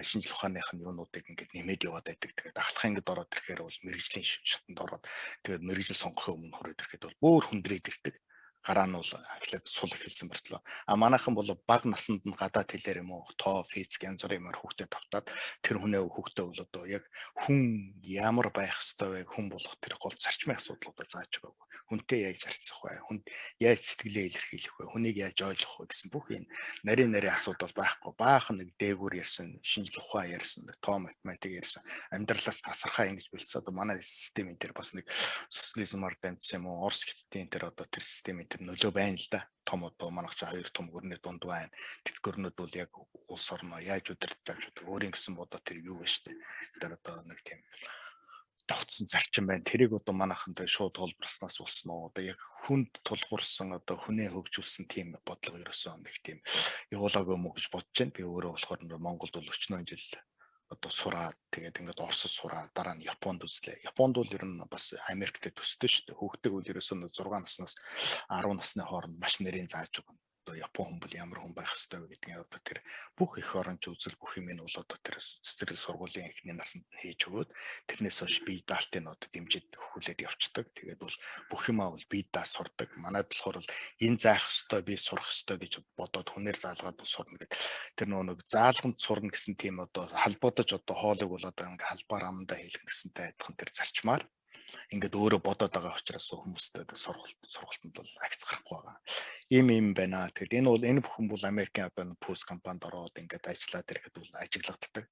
шинжлэх ухааных нь юунуудыг ингээд нэмээд яваад байдаг. Тэгээд ахлах ангид ороод ирэхээр бол мэрэгжлийн шатанд ороод тэгээд мэрэгжил сонгохын өмнө хүрээд ирэхэд бол бүр хүндрээд ирдэг. Гараа нь бол эхлээд сул хэлсэн мөртлөө. Манайхан бол баг наснд нь гадаад хэлээр юм уу, тоо, физик янз бүрийн юмар хүүхдэд тавтаад тэр хүнээ хүүхдээ бол одоо яг хүн ямар байх ёстой вэ? Хүн болох тэр гол зарчмын асуудлуудыг зааж байгаагүй. Хүнтэй яаж харьцах вэ? Хүнд яаж сэтгэлээ илэрхийлэх вэ? Хүнийг яаж ойлгох вэ гэсэн бүх энэ нарийн асуудал байхгүй. Баахан нэг дээгүүр ярьсан, шинжлэх ухаан ярьсан, тоо математик ярьсан, амьдралаас тасархаа ингэж бэлдсэн. Одоо манай системийн дээр бас нэг социализмаар дамжсан юм уу? Орос хятадын тэр одоо тэр системийн тэр нөлөө байна л да. Том одоо манайх ч хоёр том гүрний дунд байна. Тэтгэрнүүд бол яг улс орноо яаж удирдах гэж өөрийн гэсэн бодоо тэр юу вэ штэ. Тэр одоо нэг тийм тогтсон зарчим байна. Тэрийг одоо манайхан тэр шууд тулгарснаас болсон уу? Одоо яг хүнд тулгуурсан одоо хүнээ хөгжүүлсэн тийм бодлого ерөөсөн нэг тийм явуулаагүй мө гэж бодож байна. Би өөрөө болохоор Монголд бол 40 жил одоо сураад тэгээд ингээд Оросд сураад дараа нь Японд үзлээ. Японд бол ер нь бас Америктэй төстэй шүү дээ. Хүүхдээ бол ерөөсөө 6 наснаас 10 насны хооронд маш нэрийн зааж өгнө. Одоо Япон хүн бол ямар хүн байх ёстой вэ гэдгийг одоо тэр бүх эх оронч үзэл бүх юм нь бол одоо тэр цэцэрлэг сургуулийн эхний наснд хийж өгөөд тэрнээс хойш бие даалтын одоо дэмжиж хөлөөд явцдаг. Тэгээд бол бүх юмаа бол бие даа сурдаг. Манайд болохоор бол энэ заах ёстой, би сурах ёстой гэж бодоод хүнээр заалгаад сурна гэдэг. Тэр нэг заалганд сурна гэсэн тийм одоо халбуудаж одоо хоолыг бол одоо ингээ халбаар амдаа хийлгэх гэсэнтэй адилхан тэр зарчмаар ингээд өөрөө бодоод байгаа учраас хүмүүстэй сургалтанд бол акц гарахгүй байгаа. Ийм байна. Тэгэхээр энэ бүхэн бол Америкийн одоо пост компанид ороод ингээд ажиллаад ирэхэд бол ажиглагддаг.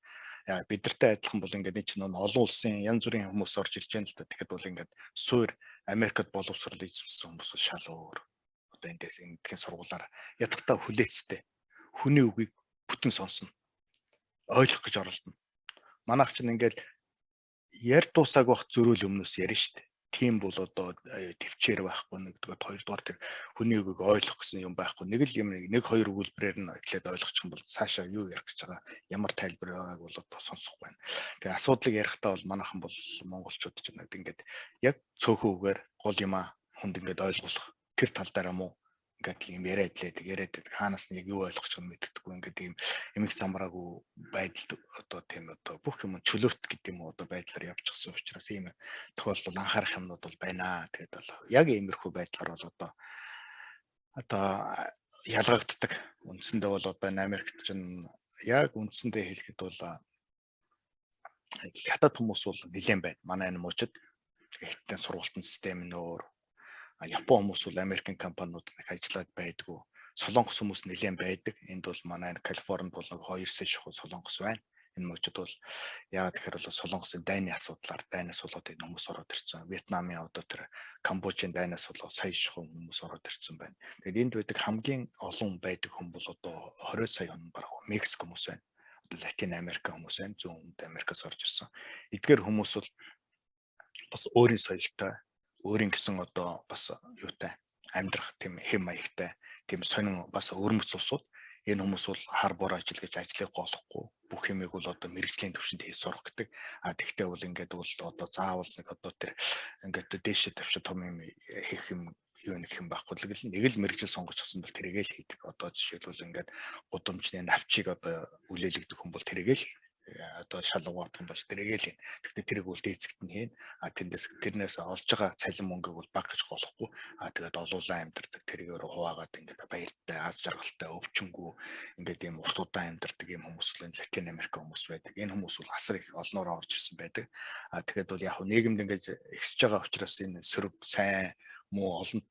Яа бид нартай адилхан бол ингээд энэ чинь олон улсын янз бүрийн хүмүүс орж ирж байна л да. Тэгэхэд бол ингээд суур Америкт боловсрол эзэмшсэн хүмүүс шал өөр. Одоо эндээс сургуулаар ядахтаа хүлээцтэй. Хүний үгийг бүтэн сонсно. Ойлгох гэж оролдоно. Манайх чинь ингээд ярь дуусааг байх зөрүүл өмнөөс ярина шүү дээ. Тийм бол одоо төвчээр байхгүй нэгдүгээр хоёрдугаар тэр хүний үгийг ойлгох гэсэн юм байхгүй. Нэг л юм нэг хоёр өгүүлбэрээр нь эхлээд ойлгочих юм бол цаашаа юу ярих гэж байгаа ямар тайлбар байгааг бол одоо сонсох байна. Тэгээ асуудлыг ярихдаа бол манайхан бол монголчууд ч ингээд яг цөөхөн үгээр гол юмаа хүнд ингээд ойлгуулах тэр тал дээр юм уу ингээд юм яриад хаанаас нь яг юу ойлгох ч юм мэддэггүй ингээд ийм эмх замраагүй байдал одоо тийм одоо бүх юм чөлөөт гэдэг юм уу одоо байдлаар явчихсан учраас ийм тохиолдол анхаарах юмнууд бол байна. Тэгээд бол яг иймэрхүү байдлаар бол одоо ялгагддаг. Үндсэндээ бол одоо Америкт ч яг үндсэндээ хэлэхэд бол хятад хүмүүс бол нэлээд байна. Манай энэ мужид хятадын сургалтын систем нь өөр. Япон хүмүүс бол Америкийн компаниуд их ажиллаад байдгүй. Солонгос хүмүүс нэлээд байдаг. Энд бол манай Калифорнид бол 2 сая шахуу солонгос байна. Энэ мужид бол яагаад тэгэхээр бол солонгосын дайны асуудлаар дайнаас болоод энэ хүмүүс ороод ирсэн. Вьетнамын одоо тэр Камбожийн дайнаас болоод сая шахуу хүмүүс ороод ирсэн байна. Тэгээд энд байдаг хамгийн олон байдаг хүн бол одоо 20 сая хүн баг Мексик хүмүүс байна. Одоо Латин Америк хүмүүс байна. Зүүн Америкаас орж ирсэн. Эдгээр хүмүүс бол бас өөрийн соёлтой өөрийн гэсэн одоо бас юутай амьдрах тийм хэм маягтай тийм сонин бас өрмөц усууд энэ хүмүүс бол хар бор ажил гэж ажлыг голохгүй бүх юмыг бол одоо мэрэгжлийн төвшөнд хийж сурах гэдэг. Тэгтээ бол ингээд бол одоо заавал нэг одоо тэр ингээд дээшээ тавьчих том юм хийх юм юу нэг юм байхгүй л нэг л мэрэгжил сонгож авсан бол тэрийгээ л хийдэг. Одоо жишээлбэл ингээд гудамжны навчийг одоо үлээлгдэг хүн бол тэрийгээ л одоо шалгуурт юм байна. Тэрийг л. Гэхдээ тэрийг бол дээцэгт нь хийн. Тэрнээс олж байгаа цалин мөнгөийг бол баг гэж голохгүй. Тэгээд олуулан амьдардаг. Тэрийгээр хуваагаад ингээд баяртай, аз жаргалтай, өвчнгүй ингээд ийм урт удаан амьдардаг юм хүмүүс бол Латин Америк хүмүүс байдаг. Энэ хүмүүс бол асар их олноор орж ирсэн байдаг. Тэгээд бол яг нийгэмд ингээд ихсэж байгаа учраас энэ сөрөг сайн муу олон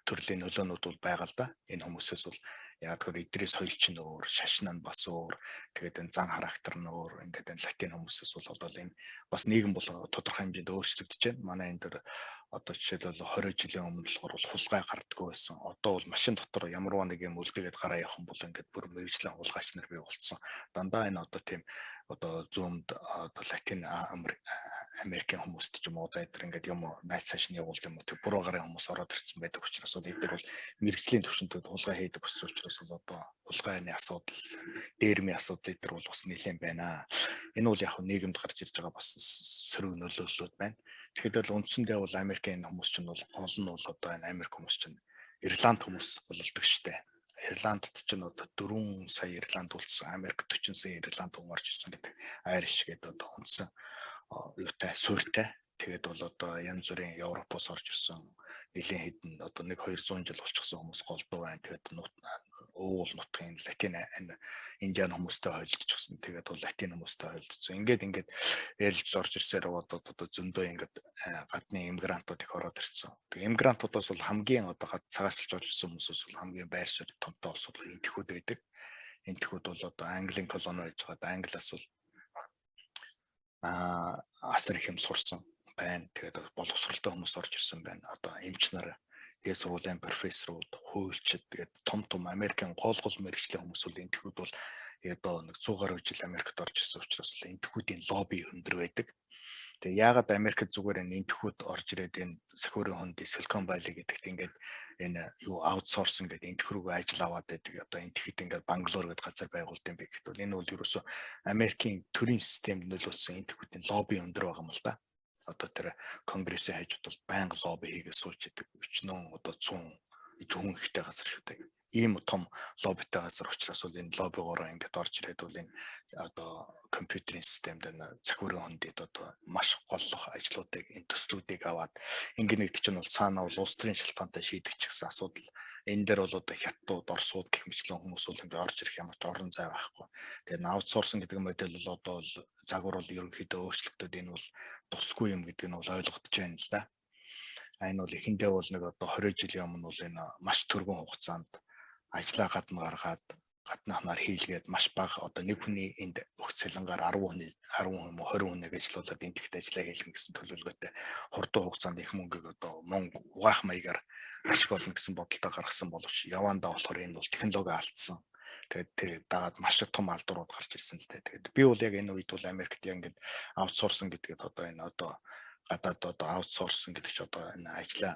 төрлийн нөлөөнүүд бол байгаа л да. Энэ хүмүүсээс бол яг тэр эдний соёл чинь өөр, шашин нь бас өөр. Тэгээд энэ зан характер нь өөр. Ингээд энэ латин хүмүүсээс бол одоо энэ бас нийгэм бол тодорхой хэмжээнд өөрчлөгдөж байна. Манай энэ төр одоо жишээлбэл 20 жилийн өмнө болохоор хулгай гардггүй байсан. Одоо бол машин дотор ямар нэг юм үлдээгээд гараа явах юм бол ингээд бүр мэрэгчлэн хулгайч нар бий болцсон. Дандаа энэ одоо тийм одоо зүүмд одоо Латин Америкийн хүмүүст ч юм уу одоо эдгээр ингээд юм найз цааш нь явуулт юм уу тэг буруу гарын хүмүүс ороод ирсэн байдаг учраас бол эдгээр бол мэрэгжлийн төвшөнтөд хулгай хийдэг болсон учраас бол одоо хулгайны асуудал, дээрмийн асуудал эдгээр бол бас нэлээд байна. Энэ бол яг нийгэмд гарч ирж байгаа бас сөрөг нөлөөллүүд байна. Тэгэхээр л үндсэндээ бол Америкийн хүмүүс чинь бол гол нь бол одоо энэ Америк хүмүүс чинь Ирланд хүмүүс болдог штэ. Ирландд чинь одоо 4 сая Ирланд үлдсэн, Америк 40 сая Ирланд хүн орж ирсэн гэдэг Айриш гэдэг одоо үндсэн юутай суурьтай. Тэгээд бол одоо янз бүрийн Европоос орж ирсэн нэлийн хэдэн одоо 1-200 жил болчихсон хүмүүс голдуу байна. Тэгээд уул нутгийн Латин Индиан хүмүүстэй хойлдчихсан. Тэгээд бол Латин хүмүүстэй хойлдсон. Ингээд ээлж орж ирсээр одоо зөндөө ингээд гадны иммигрантууд их ороод ирсэн. Тэгээд иммигрантуудаас бол хамгийн одоо цагаачлж орж ирсэн хүмүүсээс бол хамгийн байр суурь томтой улс бол энтхүүд байдаг. Энтхүүд бол одоо Английн колони байж байгаад Англиас бол асар их юм сурсан байна. Тэгээд боловсралтай хүмүүс орж ирсэн байна. Одоо эмч нар, дээд сургуулийн профессорууд, хуульчид тэгээд том Америкийн гол мэргэжлийн хүмүүс бол энтхүүд бол одоо 100 гаруй жил Америкт орж ирсэн учраас л энтхүүдийн лобби өндөр байдаг. Тэгээ яагаад Америкт зүгээр энтхүүд орж ирээд энэ сахиурын хөндий Silicon Valley гэдэгт ингээд энэ юу аутсорс ингээд энтх рүү ажил аваад байдаг. Одоо энтхэд ингээд Бангалор гэдэг газар байгуулт юм бэ гэхэд бол энэ бол ерөөсөө Америкийн төрийн системд нөлөөлсөн энтхүүдийн лобби өндөр байгаа юм л да. Одоо тэр конгрессийн хажууд бол байнга лобби хийгээ сууж идэг. Өчнөө одоо 100 хүн ихтэй газар шүү дээ. Ийм том лоббитэй газар учраас бол энэ лоббигоор ингээд орж ирээд бол энэ одоо компьютерийн системд захиурын хөндөд одоо маш гол ажлуудыг энэ төслүүдийг аваад ингээд нэгт чинь бол цаана бол улс төрийн шалтгаантай шийдэх гэсэн асуудал. Энэ дээр бол одоо хятадууд, орсууд гэх мэтлэн хүмүүс бол ингээд орж ирэх ямар ч орон зай байхгүй. Тэгээд аутсорсинг гэдэг модель бол одоо загвар бол ерөнхийдөө өөрчлөгдөд энэ бол тусгүй юм гэдэг нь бол ойлгогдож байна л да. Энэ бол эхэндээ бол нэг одоо 20 жилийн өмнө бол энэ маш түргэн хугацаанд ажлаа гадна гаргаад гаднахнаар хийлгээд маш бага одоо нэг хүний энд өгц цалингаар 10 хүн 20 хүнийг ажиллуулад энтэгт ажиллаа хийлгэн гэсэн төлөвлөгөөтэй хурдан хугацаанд их мөнгөийг одоо мөнгө угаах маягаар ашиг олно гэсэн бодолтой гаргасан боловч явандаа болохоор энэ бол технологи алдсан. Тэгээд тэр дагаад маш том алдуурууд гарч ирсэн л дээ. Тэгээд би бол яг энэ үед бол Америкт яг ингээд аутсорсинг гэдгээд одоо энэ одоо гадаад одоо аутсорсинг гэдэг чи одоо энэ ажлаа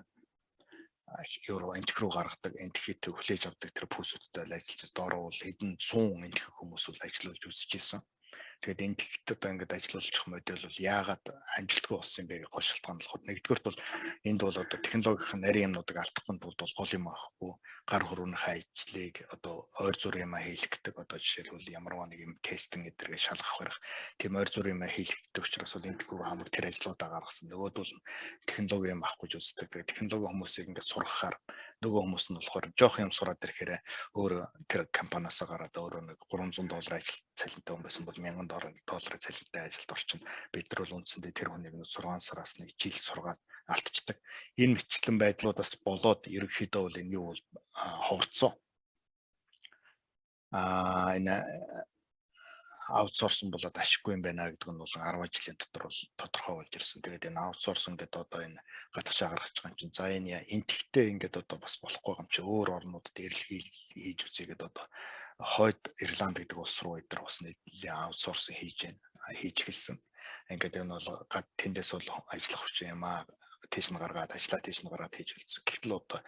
евро энтх рүү гаргадаг, энтхийд хүлээж авдаг тэр пүүсүүдтэй ажиллаж доороо бол хэдэн 100 энтх хүмүүс бол ажиллаж үзчихсэн. Тэгээд энтхийд одоо ингээд ажиллуулчих модель бол яагаад амжилтгүй болсон юм бэ гэх гол шалтгаан болохоор нэгдүгээрт бол энд бол одоо технологийн нарийн юмнуудыг алдахгүй тулд бол гол юм аахгүй гар хөрөөнийхөө ажлыг одоо ойр зур юм хийлгдэг одоо жишээлбэл ямар нэг юм тестинг гэдэргээ шалгах байх тийм ойр зур юм хийлгдэг учраас бол энтхүү хамаг тэр ажлуудаа гаргасан. Нөгөөдөл технологи юм авахгүй ч үздэг. Тэгээд технологи хүмүүсийг ингээд сургахаар нөгөө хүмүүс нь болохоор жоох юм сураад ирэхээр өөр тэр компаниас гараад өөрөө нэг $300 ажил цалинтай хүн байсан бол $1000 цалинтай ажилд орчин. Бид нар бол үндсэндээ тэр хүнийг 6 сараас 1 жил сургаад алдчихдаг. Энэ мэтлэн байдлуудаас болоод ерөнхийдөө бол энэ юу бол ховорцсон. Энэ аутсорсинг болоод ашиггүй юм байна гэдэг нь бол 10 жилийн дотор бол тодорхой болж ирсэн. Тэгээд энэ аутсорсинг гэдэг одоо энэ гадагшаа гаргаж байгаа юм чинь за энэ энтхтэй ингээд одоо бас болохгүй юм чи өөр орнуудад эрэлхийл хийж үзьгээд одоо хойд Ирланд гэдэг улс руу эдгээр бас нийтлэн аутсорсинг хийж эхэлсэн. Ингээд энэ бол гад тэндээс бол ажиллах хүч юм аа тийш нь гаргаад ажиллаа тийш нь гаргаад хийж үлдсэн. Гэтэл одоо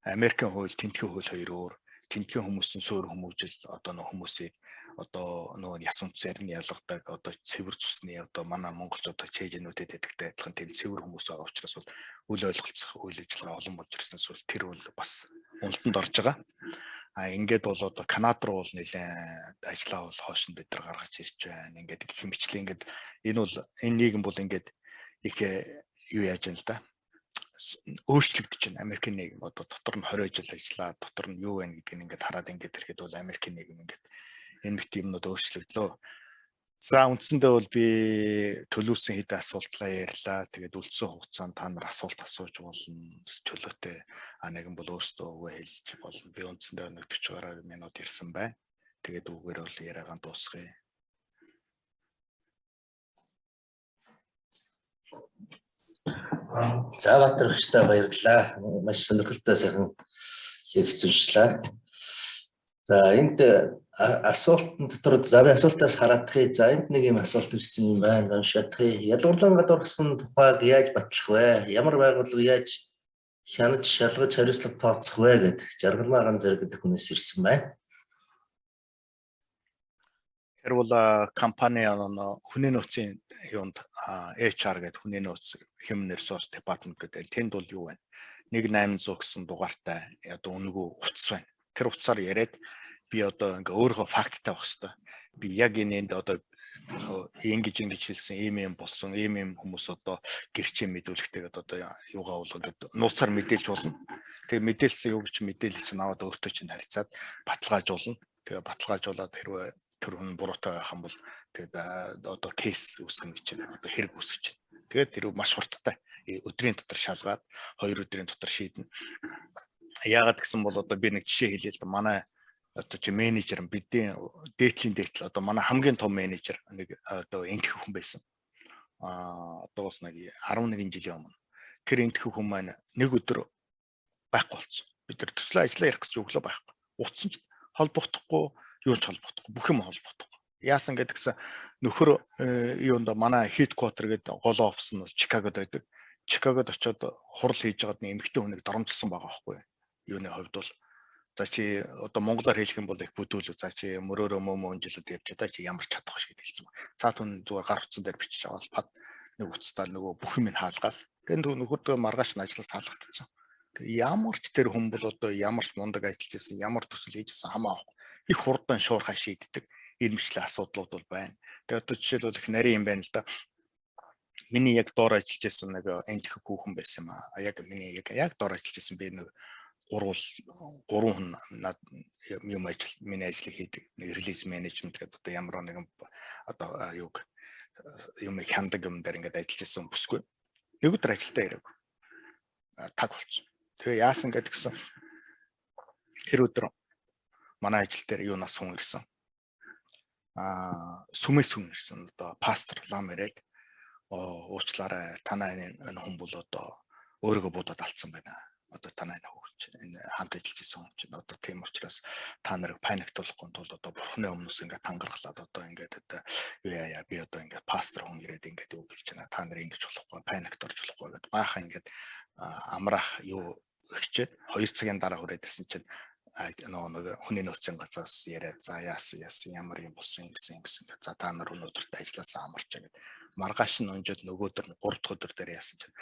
Америкийн хууль, тэнтгийн хууль хоёр өөр. Тэнтгийн хүмүүсийн суурь хүмүүжил одоо нөх хүмүүсийг одоо нөгөө ясун царны ялгадаг одоо цэвэр цусны одоо манай монголч одоо чэйжнүүдэд гэдэгтэй адилхан тийм цэвэр хүмүүс байгаа учраас бол үл ойлголцох үйл ажиллагаа олон болж ирсэн зүйл тэр бол бас уналтанд орж байгаа. Ингээд бол одоо Канада руу бол нэлээд ажиллаа бол хойш нь бид нар гаргаж ирж байна. Ингээд их хэмчлээ ингээд энэ бол энэ нийгэм бол ингээд их юу яаж юм л да өөрчлөгдөж байна. Америкийн нийгэм одоо дотор нь 20 жил ажиллаа дотор нь юу вэ гэдгийг ингээд хараад ингээд ирэхэд бол Америкийн нийгэм ингээд энэ мэт юмнууд өөрчлөгдлөө. За үндсэндээ бол би төлөвлөсөн хэдэн асуултлаа ярьлаа. Тэгээд үлдсэн хугацаанд та нар асуулт асууж болно. Чөлөөтэй нэгэн бол өөрсдөө үгээ хэлж болно. Би үндсэндээ нэг 40 гаруй минут ярьсан байна. Тэгээд үгээр бол яриагаа дуусгая. За Баатар багштай баярлалаа. Маш сонирхолтой сайхан лекц уншлаа. За энд асуултын дотор замын асуултаас хараадахыг за энд нэг юм асуулт ирсэн юм байна. Уншаадахыг. Ялгуурлан гадуурсан тухайг яаж батлах вэ? Ямар байгууллага яаж хянаж шалгаж хариуцлага тооцох вэ гэд Жаргалмаа ган зэрэг гэдэг хүнээс ирсэн байна. Тэр бол компани хүний нөөцийн юунд HR гэдэг хүний нөөц Human Resource Department гэдэг тэнд бол юу вэ? 1800 гэсэн дугаартай одоо өнгөө утас байна. Тэр утсаар яриад би одоо ингээ өөрөө факттай байх хэвээр. Би яг энэнд одоо ингэж хэлсэн ийм болсон ийм хүмүүс одоо гэрчээ мэдүүлэхтэйгээд одоо юугаа бол ингээд нууцаар мэдээлж болно. Тэгээ мэдээлсэн юу гэж мэдээлэл чинь аваад өөртөө чинь харьцаад баталгаажуулна. Тэгээ баталгаажуулаад хэрвээ тэр хүн буруутай байх юм бол тэгээд одоо кейс үүсгэн гэж байна. Одоо хэрэг үүсгэж байна. Тэгээд тэр маш хурдтай өдрийн дотор шалгаад 2 өдрийн дотор шийднэ. Яагаад гэсэн бол одоо би нэг жишээ хэлье л да. Манай одоо чи менежер бидний дээдлийн одоо манай хамгийн том менежер нэг одоо энтэх хүн байсан. Одоо бас нэг 11 жилийн өмнө. Тэр энтэх хүн маань нэг өдөр байхгүй болсон. Бид нар төслийн ажлаа ярих гэж өглөө байхгүй. Утсан ч холбогдохгүй, юу ч холбогдохгүй, бүх юм холбогдохгүй. Яасан гэдгсэн нөхөр юунд манай headquarter гэдэг гол офис нь Чикагод байдаг. Чикагод очиод хурал хийж байгаад нэг эмэгтэй хүнийг доромжилсан байгаа байхгүй. Юуны хувьд бол за чи одоо монголоор хэлэх юм бол их бүдүүлв. За чи мөрөөрөө мөнжилээд явж чадаа чи ямар ч чадах биш гэдэг хэлсэн. Цаа түн зүгээр гар утсан дээр бичиж аваад пад нэг уцтаал нөгөө бүх юм хаалгаал. Тэгээд нөхөрдөө маргааш нь ажиллаж салгагдсан. Ямар ч тэр хүн бол одоо ямар ч мундаг ажиллаж байсан, ямар төсөл хийжсэн хамаагүй. Их хурдан шуурхай шийддэг ирмэжлэх асуудлууд бол байна. Тэгээд одоо жишээлбэл их нарийн юм байна л да. Миний яг доор ажиллаж байсан нэг энтэх хүүхэн байсан юм аа. Яг миний яг доор ажиллаж байсан би нэг 3 хүн юм миний ажлыг хийдэг. Нэг релиз менежмент гэдэг одоо ямар нэгэн одоо юг юм хяндаг юм дээр ингээд ажиллаж байсан бүсгүй. Нэг өдөр ажилдаа ирэв. Таг болчихсон. Тэгээ яасан гэдгсэн тэр өдөр манай ажил дээр юунаас хүн ирсэн. Сүмээс хүн ирсэн. Одоо пастор лам ирээд уучлаарай танай энэ хүн бол одоо өөрийгөө будаад алдсан байна. Одоо танай энэ хамт ажиллаж исэн хүн чинь одоо тийм учраас та нарыг паниктуулахгүй тулд одоо бурхны өмнөөс ингээд тангаргалаад одоо ингээд юу яа би одоо ингээд пастор хүн ирээд ингээд юу гэж байна. Та нар ингэж болохгүй паникт орж болохгүй гэдэг баахан ингээд амраах юу өгчээд 2 цагийн дараа хүрээд ирсэн чинь нэг хүний нөөцийн газраас яриад за яасан ямар юм болсон гэсэн за та нар өнөөдөрт ажилласаа амарч гэдэг маргааш нь өнжөөд нөгөөдөр 3 дахь өдөр дээр яасан чинь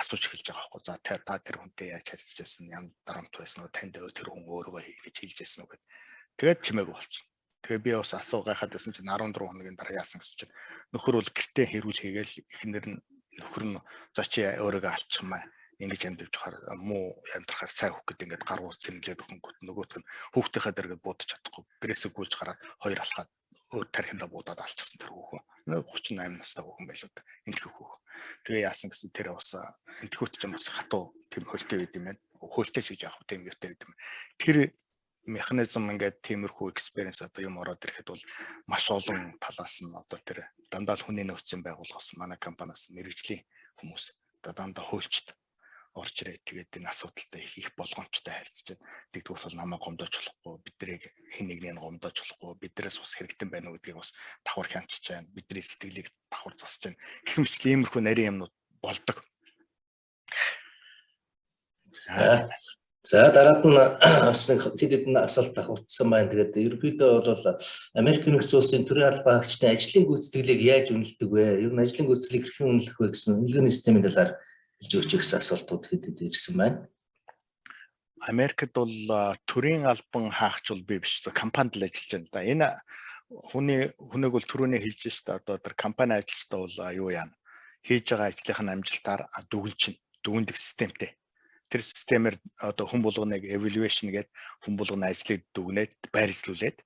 асууж эхэлж байгаа байхгүй за та тэр хүнтэй яаж харилцажсэн ямар дарамт байсан уу танд тэр хүн өөрөө хийж хэлжсэн үү гэдэг тэгээд чимээгүй болчихсон. Тэгээ би бас асуугахад байсан чинь 14 хоногийн дараа яасан гэсэн чинь нөхөр бол гэртээ хэрүүл хийгээл эхнэр нь нөхөр нь за чи өөрийгөө алчих маа ингэж амьдж хахаар муу амьдрахаар сайн хөх гэдэг ингээд гаргуул цэнгэлээд өхөнгөт нөгөөтг нь хүүхдийнхээ дэргээ буудаж чадахгүй гэрээсээ гүйж гараад хоёр алхаад өөр тархиндаа буудаад алчихсан тэр хүүхэн 38 настай хүүхэн байлоо да энтэх хүүхэн тэгээ яасан гэсэн тэр бас энтэхүүт ч юм бас хатуу тийм хөлтэй байд юм байна хөлтэй ч гэж яах вэ тийм юутай байд юм тэр механизм ингээд тиймэрхүү экспириенс одоо юм ороод ирэхэд бол маш олон талаас нь одоо тэр дандаа хүний нөөцийн байгууллагаас манай компаниас мэрэгжлийн хүмүүс одоо дандаа хуульчд орж ирээд тэгээд энэ асуудалтай их болгоомжтой харьцаж байна. Тэгдэггүй бол намайг гомдооч болохгүй, биднийг хэн нэгнийг гомдооч болохгүй, бидрээс бас хэрэгтэн байна уу гэдгийг бас давхар хянчиж байна. Бидний сэтгэлийг давхар засаж байна. Гэх мэт иймэрхүү нарийн юмнууд болдог. За дараад нь бас хэд хэдэн асуулт авагдсан байна. Тэгээд ерөнхийдөө бол Америкийн нэгдсэн улсын төрийн албан хаагчдын ажлын гүйцэтгэлийг яаж үнэлдэг вэ? Ер нь ажлын гүйцэтгэлийг хэрхэн үнэлэх вэ гэсэн үнэлгээний системийн талаар өгч гэсэн асуултууд хэд ирсэн байна. Америкт бол төрийн албан хаагч бол би биш л компанид л ажиллаж байна да. Энэ хүнийг бол түрүүний хэлж штэ одоо тэр компани ажилчтай бол юу яана. Хийж байгаа ажлынхаа амжилтаар дүгндэг системтэй. Тэр системээр одоо хүн болгоныг evaluation гэдэг хүн болгоны ажлыг дүгнээд байрлуулээд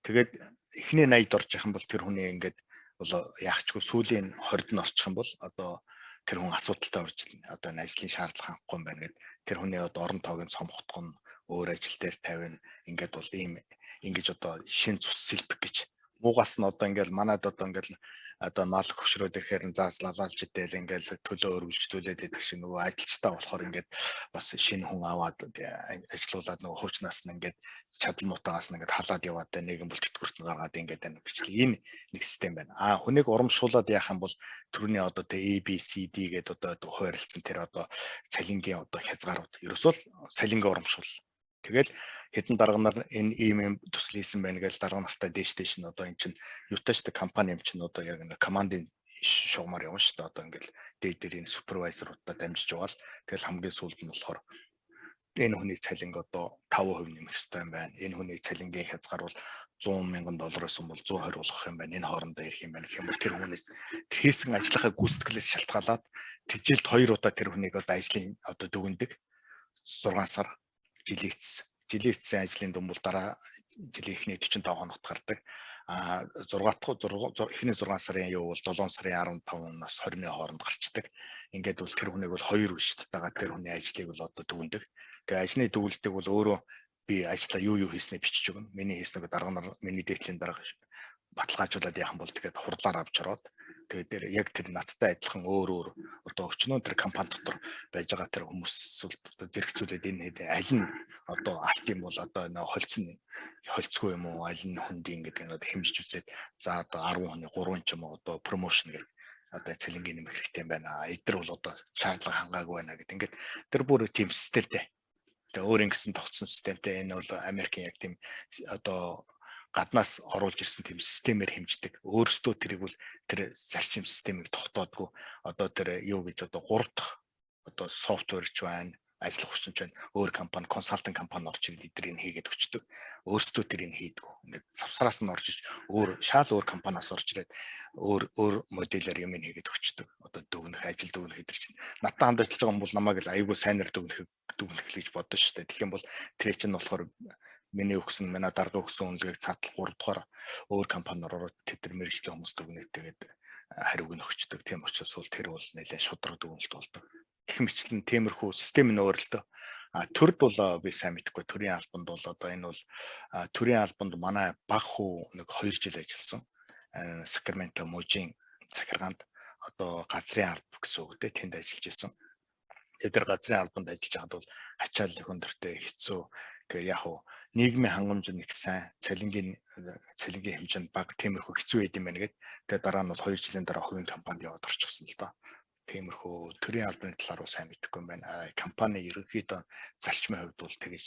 тэгээд эхний 80-д орж явах юм бол тэр хүний ингээд бол яахчгүй сүүлийн 20-д нь орчих юм бол одоо тэр хүн асуудалтай орж ирнэ. Одоо энэ ажлын шаардлага хангахгүй юм байна гэд тэр хүний одоо орон тоогийн цомгохдох нь өөр ажил дээр тавина. Ингээд бол ийм ингэж одоо шин цус сэлбэх гэж муугаас нь одоо ингээл манад одоо ингээл одоо мал хөшрөөд ирэхээр зааслалж идэл ингээл төлөө өргөжлүүлээд идэх шиг нөгөө ажилчтай болохоор ингээд бас шинэ хүн аваад ажиллуулад нөгөө хуучнаас нь ингээд чадал мутагаас нь ингээд халаад яваад нэгэн бүлтгэрт гаргаад ингээд байна гэж энэ нэг систем байна. Хүнийг урамшуулад яах юм бол түрүүний одоо тэ ABCD гэдэг одоо хуваарлцсан тэр одоо цалингийн одоо хязгаарууд ерөөсөө цалингийн урамшуул. Тэгэл хэдэн дарга нар энэ ийм төсөл хийсэн байна гэж дарга нартаа дээш нь одоо эн чинь юутааштай компани юм чинь одоо яг нэг командын шугамар явна шүү дээ. Одоо ингээл дээд дээрийн супервайзеруудаа дамжиж яваал тэгэл хамгийн сүүлд нь болохоор энэ хүний цалинг одоо 5% нэмэх хэрэгтэй юм байна. Энэ хүний цалингийн хязгаар бол $100,000 байсан бол 120 болгох юм байна. Энэ хоорондоо ирэх юм байна гэх юм бол тэр хүнээс тэр хийсэн ажлынхаа гүйцэтгэлээс шалтгаалаад жилд 2 удаа тэр хүнийг одоо ажлын одоо дүгндэг 6 сар жилийн ажлын дүн бол дараа жилийн эхний 45 хоногт гардаг. эхний 6 сарын юу бол 7 сарын 15-наас 20-ны хооронд гарчдаг. Ингээд бол тэр хүнийг бол 2 үешттэйгээ тэр хүний ажлыг бол одоо дүгндэг. Тэгээ ажлын дүгнэлтийг бол өөрөө би ажлаа юу хийснээ бичиж өгнө. Миний хийснэг дарга нар миний дээдлийн дарга баталгаажуулаад яах юм бол тэгээд хурдлаар авч ороод тэгээд яг тэр надтай адилхан өөр одоо өчнөө тэр компани дотор байж байгаа тэр хүмүүс одоо зэрэгцүүлээд энэ аль нь одоо алт юм бол одоо нөө холцгүй юм уу аль нь хүндийн гэдэг нь одоо хэмжиж үзээд за одоо 10 хүний 3 ч юм уу одоо промошн гэдэг одоо цалингийн нэмэх хэрэгтэй юм байна. Эдгээр бол одоо шаардлага хангаагүй байна гэдэг. Ингээд тэр бүр тийм системтэй. Тэгээ өөр ингэсэн тогтсон системтэй. Энэ бол Америкийн яг тийм одоо гаднаас оруулж ирсэн тийм системээр хэмждэг. Өөрөөсөө тэрийг бол тэр зарчим системийг тогтоодгүй одоо тэр юу гэж одоо 3 дахь одоо софтвер ч байна, ажиллах хүчин ч байна. Өөр компани, консалтинг компани орж ирээд эднийг хийгээд өчтдөг. Өөрөөсөө тэрийг хийдэггүй. Ингээд савсараас нь орж иж өөр компаниас орж ирээд өөр модельээр юм хийгээд өчтдөг. Одоо дүгнэх, ажил дүгнэх эдэр чинь надтай хамт ажиллаж байгаа юм бол намайг л аюулгүй сайнаар дүгнэх гэж бодсон шүү дээ. Тэгэх юм бол тэр чинь болохоор миний өгсөн, манай дарга өгсөн үнэлгээг цаатал 3 дугаар өөр компаниар ороод тэд нар мэрэгжлийн хүмүүс дүгнээд тэгээд хариуг нь өгчдөг. Тийм учраас бол тэр бол нэлээд шудраг дүгнэлт болдог. Их мэтлэн тиймэрхүү систем нь өөр л дөө. Төрд бол би сайн мэдэхгүй. Төрийн албанд бол одоо энэ бол төрийн албанд манай баг хүү нэг 2 жил ажилласан. Сакраменто мужийн захиргаанд одоо газрын алба гэсэн үг дээ тэнд ажиллаж исэн. Тэр газрын албанд ажиллаж байгаад бол ачааллын хөндөртэй хэцүү. Тэгээ яг уу нийгмийн хангамж нэг сайн, цалингийн хэмжээнд бага тиймэрхүү хэцүү байд юм байна гэдэг. Тэгээ дараа нь бол 2 жилийн дараа хувийн компанид яваад орчихсон л доо. Тиймэрхүү төрийн албаны талаар сайн мэдэхгүй юм байна. Компани ерөнхийдөө зарчмын хувьд бол тэгэж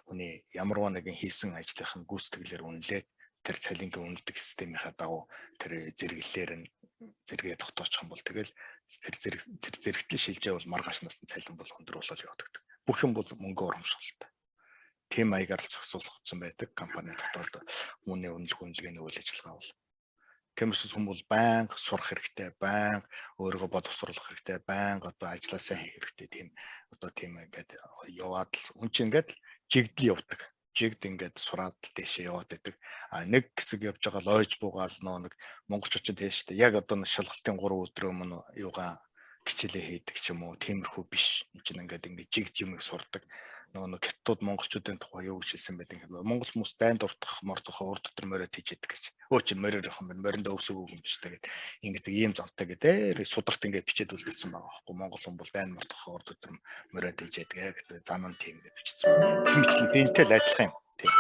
хүний ямарваа нэгэн хийсэн ажлынхын гүйцэтгэлээр үнэлээд тэр цалингийн үнэлдэг системийнхаа дагуу тэр зэрэгээ тогтоочих юм бол тэгэл тэр зэрэгтэл шилжээ бол маргаашнаас нь цалин бол өндөр болол явдаг. Бүх юм бол мөнгө урамшуулалтай. Тим маягаар л зохицуулсан байдаг компани дотоод үүний үнэлгээний үйл ажиллагаа бол тиймээс хүмүүс байнга сурах хэрэгтэй, байнга өөрийгөө боловсруулах хэрэгтэй, байнга одоо ажиллаа сайн хийх хэрэгтэй. Тийм одоо тийм ингээд яваад л хүн чинь ингээд жигдэл явдаг. Жигд ингээд сураад л дэшээ яваад байдаг. Нэг хэсэг явж байгаа л ойж буугаал нэг монголчууд тийштэй яг одоо шалгалтын 3 өдрөө өмнө юугаа хичээлээ хийдэг ч юм уу тиймэрхүү биш. Энд чинь ингээд жигд юмыг сурдаг. Нөгөө хятад монголчуудын тухай юу гэж хэлсэн байдаг юм бэ? Монгол хүмүүс дайнд уртах урд дотор мориод хийжээдэг гэж. Өө чи морир явах юм байна. Мориндоо өвсөг юм биш тэгээд ингээд ийм зонтой гэдэг сударт ингээд бичээд үлдээсэн байгаа байхгүй. Монгол хүн бол дайнд мартах урд дотор мориод хийжээдэг гэдэг зан нь тийм гэж бичсэн. Хэмчлэн дэнтэй л адилхан юм. Тийм.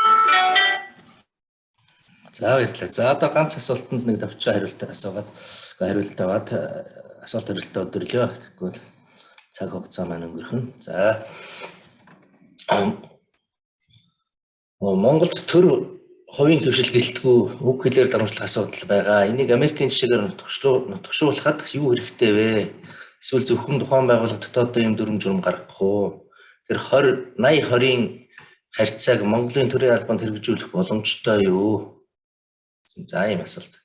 За баярлалаа. За одоо ганц асуултанд нэг давчаа хариулт аваад асуулт хариултаа өдөрлөө. Тэгвэл цаг хугацаа маань өнгөрөх нь. За Монголд төр хувийн төвшил гэлтгүү үг хэлээр дарамжлах асуудал байгаа. Энийг Америкийн жишээгээр нутгшуулахад юу хэрэгтэй вэ? Эсвэл зөвхөн тухайн байгууллага дотоодоо юм дүрм журм гаргах уу? Тэр 80-20-ын харьцааг Монголын төрийн албанд хэрэгжүүлэх боломжтой юу? За ийм асуулт.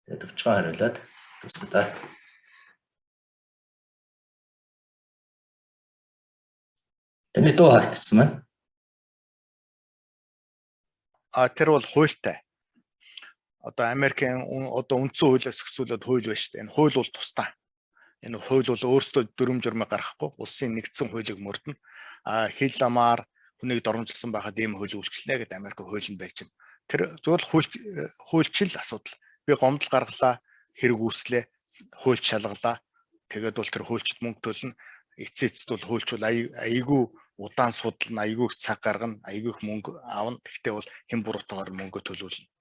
Тэгээд төвчгөн хариулаад тусгадаа. Таны дуу хаагдсан байна. Тэр бол хуультай. Одоо Америкийн одоо үндсэн хуулиас өсвөлөд хууль байна шүү дээ. Энэ хууль бол тусдаа. Энэ хууль бол өөрсдөө дүрм журмаа гаргахгүй улсын нэгдсэн хуулийг мөрдөн хил амаар хүнийг доромжилсан байхад ийм хууль үйлчлэнэ гэдэг Америк хуулинд байж байна. Тэр зөвхөн хуульчил асуудал. Би гомдол гаргалаа, хэрэг үүслээ, хуульч шалгалаа. Тэгээд бол тэр хуульчд мөнгө төлнө. Эцээцд бол хуульч бол айгүй удаан судална, айгүй цаг гаргана, айгүй мөнгө аавна. Гэхдээ бол хэн буруутаагаар мөнгө төлөвлөнө.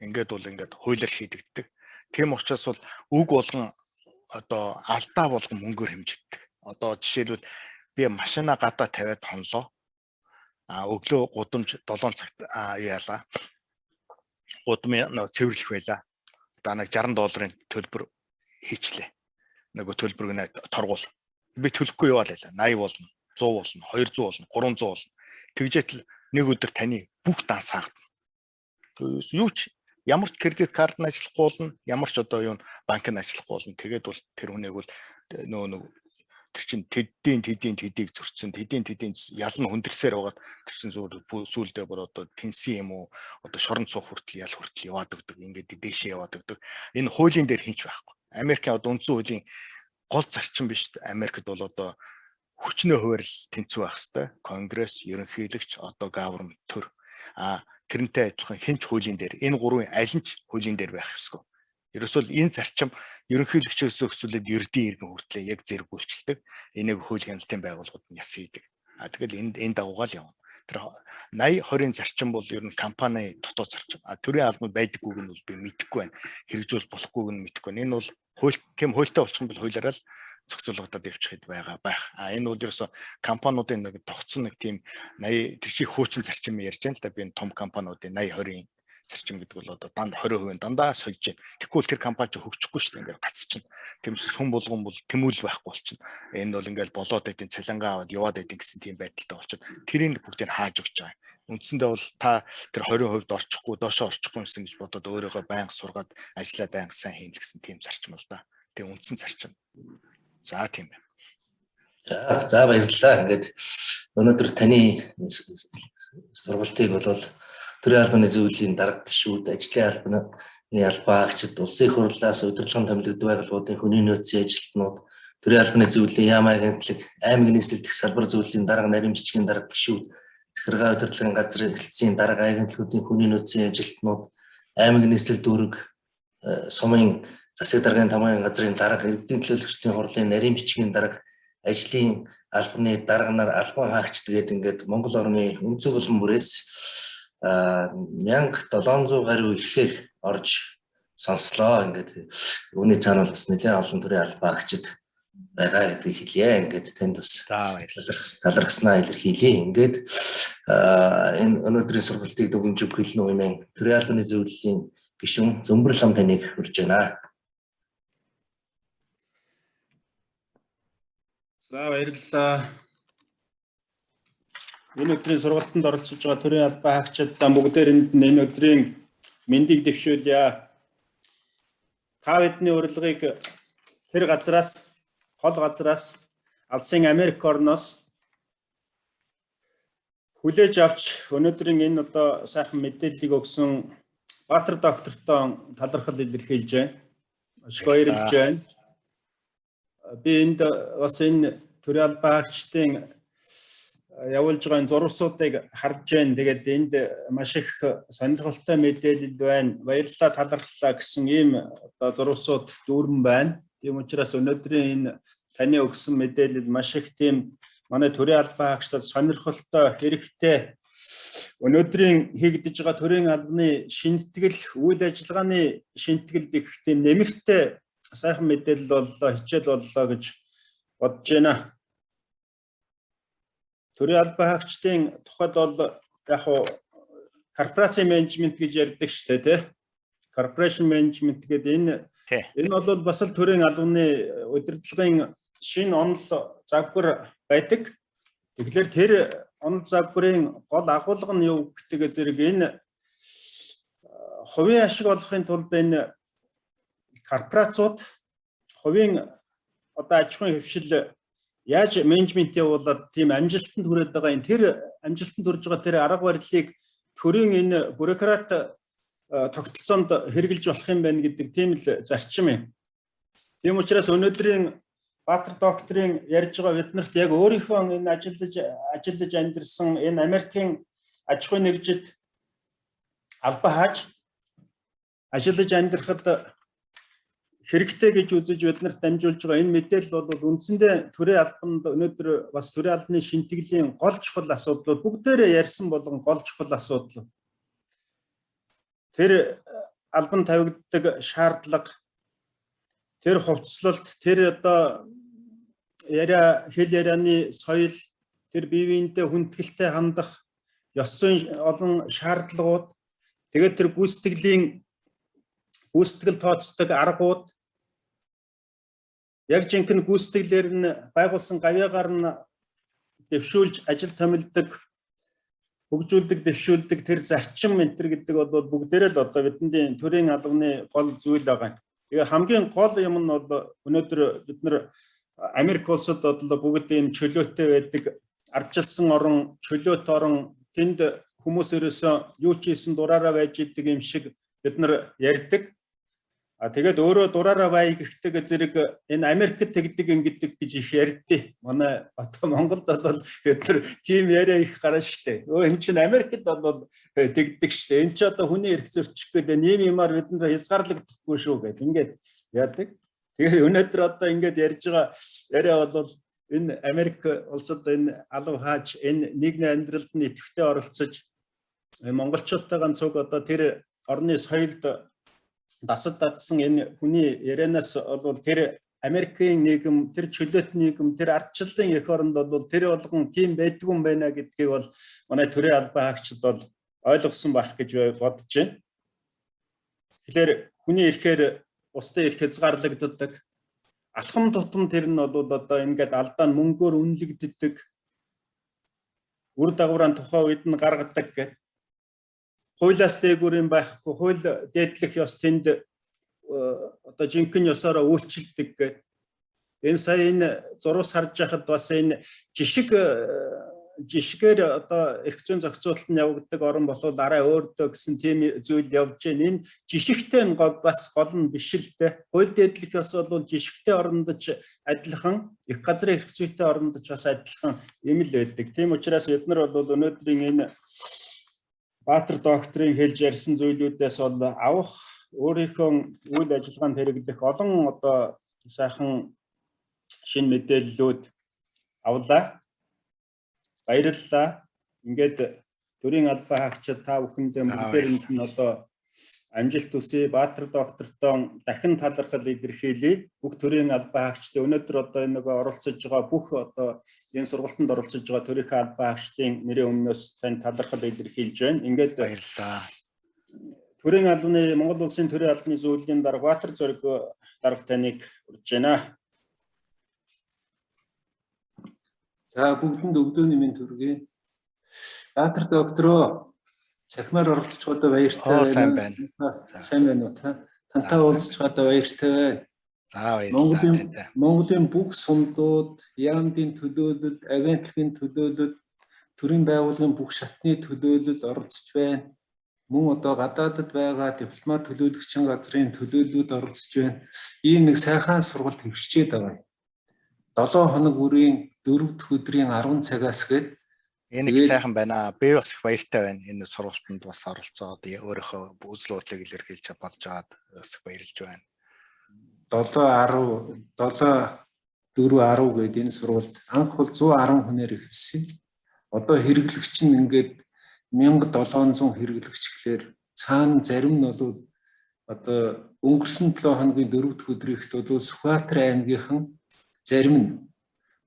Ингээд бол ингээд хуулиар шийдэгддэг. Тийм учраас бол үг болгон одоо алдаа болгон мөнгөөр хэмжигддэг. Одоо жишээлбэл би машина гадаа тавиад хонлоо. Өглөө гудамж 7 цагт яалаа. Гудмын цэвэрлэх байла. Одоо нэг $60 төлбөр хийчлээ. Нөгөө төлбөрг нь торгуул. Би төлөхгүй яваал байлаа. 80 болно, 100 болно, 200 болно, 300 болно. Тэгжээтэл нэг өдөр таны бүх дан саагдана. Юу ч ямар ч кредит карт нь ажиллахгүй болно, ямар ч одоо юу банк нь ажиллахгүй болно. Тэгээд бол тэр хүнийг бол нөгөө тэр чин тэдийг зөрчсөн, тэдийн ялан хүндэрсээр байгаад тэр чин сүүлдээ бүр одоо пенсийн юм уу, одоо шорон цуух хүртэл ял хүртэл яваад өгдөг. Ингээд дээшээ яваад өгдөг. Энэ хуулийн дээр хинч байхгүй. Америкийн одоо үндсэн хуулийн гол зарчим биш. Америкт бол одоо хүчнээ хуваарлал тэнцүү байх хэвээр. Конгресс, ерөнхийлөгч, одоо government төр тэрнтэй адилхан хинч хуулийн дээр энэ гурвын аль нь ч хуулийн дээр байх ёсгүй. Ерөөсөө энэ зарчим ерөнхийлөгчөөс өсвөлээд ердийн иргэн хүртлээ яг зэрэгүүлчихдэг. Энийг хууль хяналтын байгууллагууд нь яс хийдэг. Тэгэл энэ дагуугаа л явна. Тэр 80-20-ын зарчим бол ер нь компани дотоод зарчим. Төрийн албанд байдаггүйг нь бол би мэдэхгүй байна. Хэрэгжүүл болохгүйг нь мэдэхгүй байна. Энэ бол тийм хуультай болчих юм бол хуулиараа л зохицуулагдаад явчихад байгаа байх. Энэ бол ерөөсө компаниудын нэг тогтсон нэг тийм 80 тийшээ хуучин зарчим ярьж байна л да. Би энэ том компаниудын 80-20-ын зарчим гэдэг бол одоо данд 20% дандаа сойж байна. Тэгвэл тэр компани ч хөгжихгүй шүү дээ. Ингээд гацчихна. Тэмс хүн болгон бол тэмүүлэл байхгүй болчихно. Энэ бол ингээд болоод байдیں۔ Цалингаа аваад яваад байдیں гэсэн тийм байдалтай болчихно. Тэрийг бүгдийг хааж өгч байгаа. Үндсэндээ бол та тэр 20% орчихгүй, доошоо орчихгүй юмсан гэж бодоод өөрийгөө байнга сургаад ажиллаа байнга сайн хийн гэсэн тийм зарчим л да. Тийм үндсэн зарчим. За тийм байна. За баярлалаа. Ингээд өнөөдөр таны сургалтыг бол төрийн албаны зөвлөлийн дарга гишүүд, ажлын албаны албаагчид, улсын их хурлаас удирдлагын томилогддог байгууллагуудын хүний нөөцийн ажилтнууд, төрийн албаны зөвлөлийн яам агентлаг, аймаг нийслэл дэх салбар зөвлөлийн дарга, нарийн бичгийн дарга гишүүд, захиргаа удирдлагын газрын хэлтсийн дарга агентлагуудын хүний нөөцийн ажилтнууд, аймаг нийслэл дүүрэг, сумын засаг даргын тамгын газрын дарга, эрдэнэ төлөөлөгчдийн хурлын нарийн бичгийн дарга, ажлын албаны дарга нар, албан хаагчд гэдэг ингээд Монгол орны өнцөг болон бүрээс 1700 гаруй ихээр орж сонслоо. Ингээд үүний цаана бас нэлээд олон төрлийн албаагчид байгаа гэдгийг хэлье. Ингээд танд бас талархснаа илэрхийлье. Ингээд энэ өнөөдрийн сургалтыг дүгнжих хэлнэ үеийн төрийн албаны зөвлөлийн гишүүн Зөмбөр лам таныг хүрж байна. За баярлалаа. Энэ өдрийн сургалтанд оролцож байгаа төрийн албан хаагчдаа бүгдээрэнд энэ өдрийн мэндийг дэвшүүлье. Та бидний урилгыг тэр газраас, хол газраас, алсын Америк орноос хүлээж авч өнөөдрийн энэ одоо сайхан мэдээллийг өгсөн Баатар доктортой талархал илэрхийлж байна. Маш баярлж байна. Би энд бас энэ төрийн албан хаагчдын явуулж байгаа зурвсуудыг харж байна. Тэгээд энд маш их сонирхолтой мэдээлэл байна. Баярлалаа, талархлаа гэсэн ийм одоо зурвсууд дүүрэн байна. Тийм учраас өнөөдрийн энэ таны өгсөн мэдээлэл маш их тийм манай төрийн албан хаагчдад сонирхолтой, хэрэгтэй. Өнөөдрийн хийгдэж байгаа төрийн албаны шинтгэл, үйл ажиллагааны шинтгэл их тийм нэмэртэй сайхан мэдээлэл боллоо, хичээл боллоо гэж бодож байна. Төрийн албан хаагчдын тухайд бол яг хуу корпорац менежмент гэж ярьдаг шүү дээ, тий. Corporation management гэдэг энэ бол бас л төрийн албаны удирдлагын шинэ онол загвар байдаг. Тэгэхээр тэр онол загварын гол агуулга нь юу гэдэг зэрэг энэ хувийн ашиг олохын тулд энэ корпорацууд хувийн одоо аж ахуйн хөвшил яаж менежмент явуулаад тийм амжилтанд хүрээд байгаа энэ тэр амжилтанд хүрж байгаа тэр арга барилыг төрийн энэ бюрократ тогтолцоонд хэрэгжилж болох юм байна гэдэг тийм л зарчим юм. Тийм учраас өнөөдрийн Баатар докторийн ярьж байгаа биднэрт яг өөрийнхөө энэ ажиллаж амьдэрсэн энэ Америкийн аж ахуйн нэгжид албаа хааж ажиллаж амьдрахад хэрэгтэй гэж үзэж биднэрт дамжуулж байгаа энэ мэдээлэл бол үндсэндээ төрийн албанд өнөөдөр бас төрийн албаны шинтгэлийн гол чухал асуудал бүгдээрээ ярьсан болгон гол чухал асуудал. Тэр албан тавигддаг шаардлага, тэр хувцаслалт, тэр одоо хэл ярианы соёл, тэр бие биентэй хүндэтгэлтэй хандах ёс зүйн олон шаардлагууд, тэгээд тэр гүйцэтгэл тооцдог аргууд, яг жинхэнэ гүйцэтгэлээр нь байгуулсан гавьяагаар нь дэвшүүлж ажил томилдог, хөгжүүлдэг, дэвшүүлдэг тэр зарчим ментэр гэдэг бол бүгдээрээ л одоо бидний төрийн албаны гол зүйл байгаа. Тэгээ хамгийн гол юм нь бол өнөөдөр бид нар Америк улсад бол бүгд ийм чөлөөтэй байдаг, ардчилсан орон, чөлөөт орон, тэнд хүмүүс ерөөсөө юу ч хийсэн дураараа байж идэг юм шиг бид нар ярьдаг. Тэгээд өөрөө дураараа бай гэхдээ зэрэг энэ Америкт тэгдэг ингэдэг гэж их ярьдээ. Манай одоо Монголд бол бид нар тийм яриа их гарна штэ. Энэ чинь Америкт бол тэгдэг штэ. Энэ ч одоо хүний эрх зөрчих гэдэг нэм юмар бид нар хязгаарлагдахгүй шүү гэдэг ингээд яадаг. Тэгээ өнөөдөр одоо ингээд ярьж байгаа яриа бол энэ Америк улсад энэ алав хааж энэ нийгмийн амьдралд нь идэвхтэй оролцож монголчуудтайгаа цуг одоо тэр орны соёлд дасад дадсан энэ хүний ярианаас бол тэр Америкийн нийгэм, тэр чөлөөт нийгэм, тэр ардчлалын эх оронд бол тэр болгон тийм байдгүй юм байна гэдгийг бол манай төрийн албан хаагчид бол ойлгосон байх гэж бодож байна. Тэгэхээр хүний эрхээр бусдын эрх хязгаарлагддаг. Алхам тутам тэр нь бол одоо ингээд алдаа нь мөнгөөр үнэлэгддэг. Үр дагаврын тухай үед нь гаргадаг гэх. Хуулиас дээгүүр юм байхгүй, хууль дээдлэх ёс тэнд одоо жинхэнэ ёсоор үйлчилдэг гэх. Энэ сая энэ зурус харж байхад бас энэ жишгээр одоо эрх зүйн зохицуулалт нь явагддаг орон болоод арай өөртөө гэсэн тийм зүйл явж байна. Энэ жишгтэй нь бас гол нь биш л дээ. Хууль дээдлэх ёс бол жишгтэй орондож адилхан, их газрын эрх зүйтэй орондож бас адилхан юм л байдаг. Тийм учраас бид нар бол өнөөдрийн энэ Баатар докторийн хэлж ярьсан зүйлүүдээс бол авах өөрийнхөө үйл ажиллагаанд хэрэглэх олон одоо сайхан шинэ мэдээллүүд авлаа. Баярлалаа. Ингээд төрийн албан хаагчид та бүхэндээ бүгдээрээ нь одоо амжилт хүсье. Баатар доктортой дахин талархал илэрхийлье. Бүх төрийн албан хаагчид өнөөдөр одоо энэ оролцож байгаа бүх одоо энэ сургалтанд оролцож байгаа төрийн албан хаагчдын нэрийн өмнөөс тань талархал илэрхийлж байна. Ингээд баярлалаа. Төрийн албаны Монгол улсын төрийн албаны зөвлөлийн дарга Баатар зориг дарга таныг урьж байна. За бүгдэнд өглөөний минь төргий. Баатар доктороо цахимаар оролцож байгаадаа баяртай байна. Сайн байна. Сайн байна уу та? Тантай уулзж байгаадаа баяртай байна. Монголын бүх сумдууд, яамдын төлөөлөлд, агентлагийн төлөөлөлд, төрийн байгууллагын бүх шатны төлөөлөлд оролцож байна. Мөн одоо гадаадд байгаа дипломат төлөөлөгчийн газрын төлөөллүүд оролцож байна. Ийм нэг сайхан сургалт хэвшчээд байгаа. 7 хоног үрийн 4 дахь өдрийн 10 цагаас гээд энэ их сайхан байна. Би бас их баяртай байна. Энэ сургалтанд бас оролцоод өөрийнхөө үзэл бодлыг илэрхийлж болж байгаад бас баярлж байна. 7 4 10 гээд энэ сургалт анх бол 110 хүнээр эхэлсэн. Одоо хэрэглэгч нь ингээд 1700 хэрэглэгч гэхлээр цаана зарим нь бол одоо өнгөрсөн 7 хоногийн 4 дахь өдрийгт бол Сүхбаатар аймгийнхан зарим нь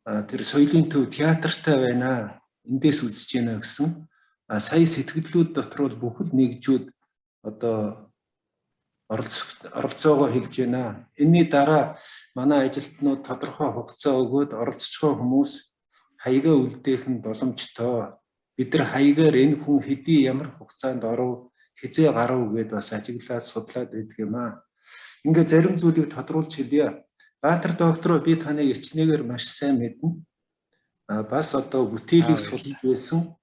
тэр соёлын төв театртай байна. Эндээс үзэж байна гэсэн. Сая сэтгэлдлүүд дотор бол бүхэл нэгжүүд одоо оролцоогоо хэлж байна. Энийний дараа манай ажилтнууд тодорхой хугацаа өгөөд оролцож байгаа хүмүүс хаягаа үлдээх нь боломжтой. Бид нар хаягаар энэ хүн хэдий ямар хугацаанд оров, хизээ гарав гэдээ бас ажиглаад судлаад байдаг юм аа. Ингээ зарим зүйлийг тодруулж хэлье. Баатар доктор би таныг ичнээгээр маш сайн мэднэ. Бас одоо бүтээлийг судалж байсан.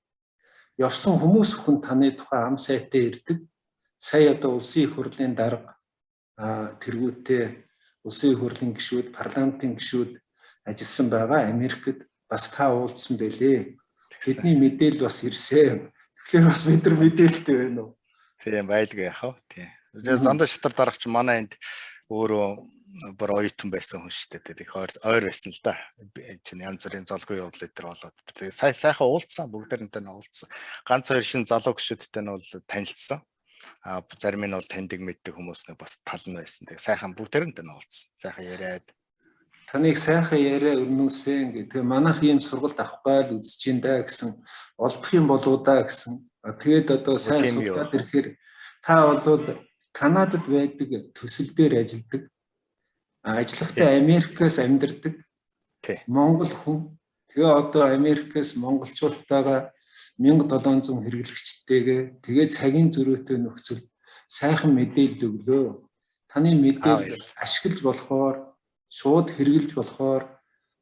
Явсан хүмүүс хүн таны тухай ам сайтай ирдэг. Сая одоо улсын их хурлын дарга тэргүүтээ улсын их хурлын гишүүд, парламентын гишүүд ажилласан байгаа. Америкт бас та уулзсан байлээ. Бидний мэдээлэл бас ирсэн. Тэгэхээр бас бид нар мэдээлэлтэй байна уу? Тийм байлгүй яах вэ? Тийм. Зандаа шатар дарах чинь манай энд өөрөө бүр оюутан байсан хүн шүү дээ. Их ойр байсан л да. Чинь янз бүрийн золгүй явдал өдр болоод. Тэгээ сайхан уулзсан, бүгдээрнтэй нь уулзсан. Ганц хоёр шин залуу гişүүдтэй нь бол танилцсан. Зарим нь бол таньдаг мэддэг хүмүүс нэг бас тал нь байсан. Тэгээ сайхан бүгдээрнтэй нь уулзсан. Сайхан яриад. Таныг сайхан яриа өрнүүлсэн гэх. Тэгээ манайх ийм сургалт авахгүй л үзэж ин даа гэсэн олдох юм болоо да гэсэн. Тэгээд одоо сайн судлаад ирэхээр та бол Канадад байдаг төсөл дээр ажилладаг. Ажиллахдаа Америкээс амьдардаг. Монгол хүн. Тэгээ одоо Америкээс монголчуудтайгаа 1700 хэрэглэгчтэйгээ тэгээ цагийн зөрүүтэй нөхцөл сайхан мэдээлэл өглөө. Таны мэдээлэл ашиглаж болохоор, шууд хэрэглэж болохоор,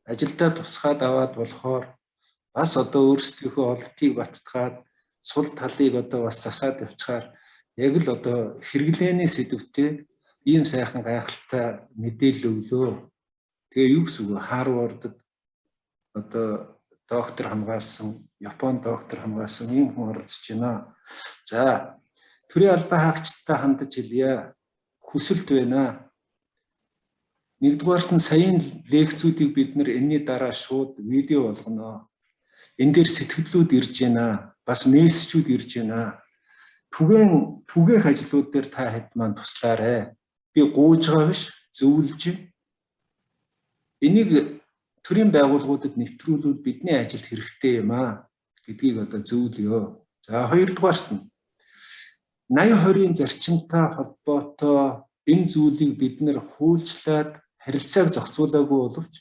ажилдаа тусгаад аваад болохоор бас одоо өөрсдийнхөө олдтыг баттгаад сул талыг одоо бас засаад явчихаар яг л одоо хэрэглээний сэдвтээ ийм сайхан гайхалтай мэдээлэл өглөө. Тэгээ юу гэсэн үг вэ? Харвардд одоо доктор хамгаалсан, Японд доктор хамгаалсан ийм хүн оролцож байна. За, төрийн албан хаагчтай хандаж хэлье. Хүсэлт байна. Нэгдүгээрт нь саяын лекцүүдийг бид нэр энэний дараа шууд видео болгоно. Энэ дээр сэтгэлдлүүд ирж байна. Бас мессежүүд ирж байна. Түгээх ажлууд дээр та хэд маань туслаарай. Би гууж байгаа биш, зөвлөж. Энийг төрийн байгууллагуудад нэвтрүүлвэл бидний ажилд хэрэгтэй юм аа гэдгийг одоо зөвлөё. За, хоёрдугаарт нь 80-20-ийн зарчимтай холбоотой энэ зүйлийг бид нэр хуулжлаад харилцааг зохицуулаагүй боловч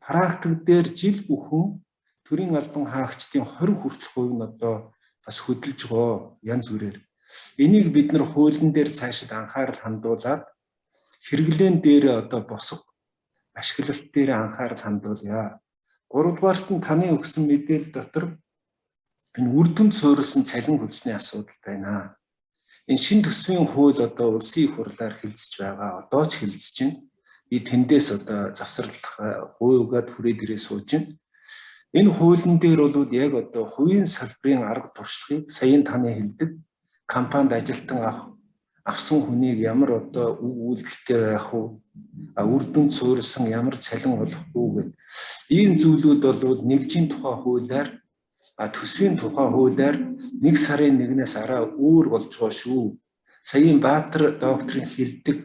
практик дээр жил бүхэн төрийн албан хаагчдын 20 хүртэл хувь нь одоо бас хөдөлж байгаа янз бүрээр. Энийг бид нар хуулийн дээр цаашид анхаарал хандуулаад хэрэглэн дээр одоо босго ашиглалт дээр анхаарал хандуулъя. Гуравдугаарт нь таны өгсөн мэдээлэл дотор энэ үр дүнд суурилсан цалин хөлсний асуудал байна. Энэ шин төсвийн хууль одоо улсын их хурлаар хэлэлцэж байгаа. Одоо ч хэлэлцэж байна. Би тэндээс одоо завсарлах гуйгаад хүрээд ирээ сууж байна. Энэ хуулийн дээр бол яг одоо хувийн салбарын арга туршлагыг саяын таны хэлдэг компанид ажилтан авсан хүнийг ямар одоо үйлдэлтэй байх уу, үр дүнд суурилсан ямар цалин олох уу гэд ийм зүйлүүд бол нэгжийн тухай хуулиар төсвийн тухай хуулиар 1 сарын 1-ээс араа өөр болж байгаа шүү. Саяын Баатар докторын хэлдэг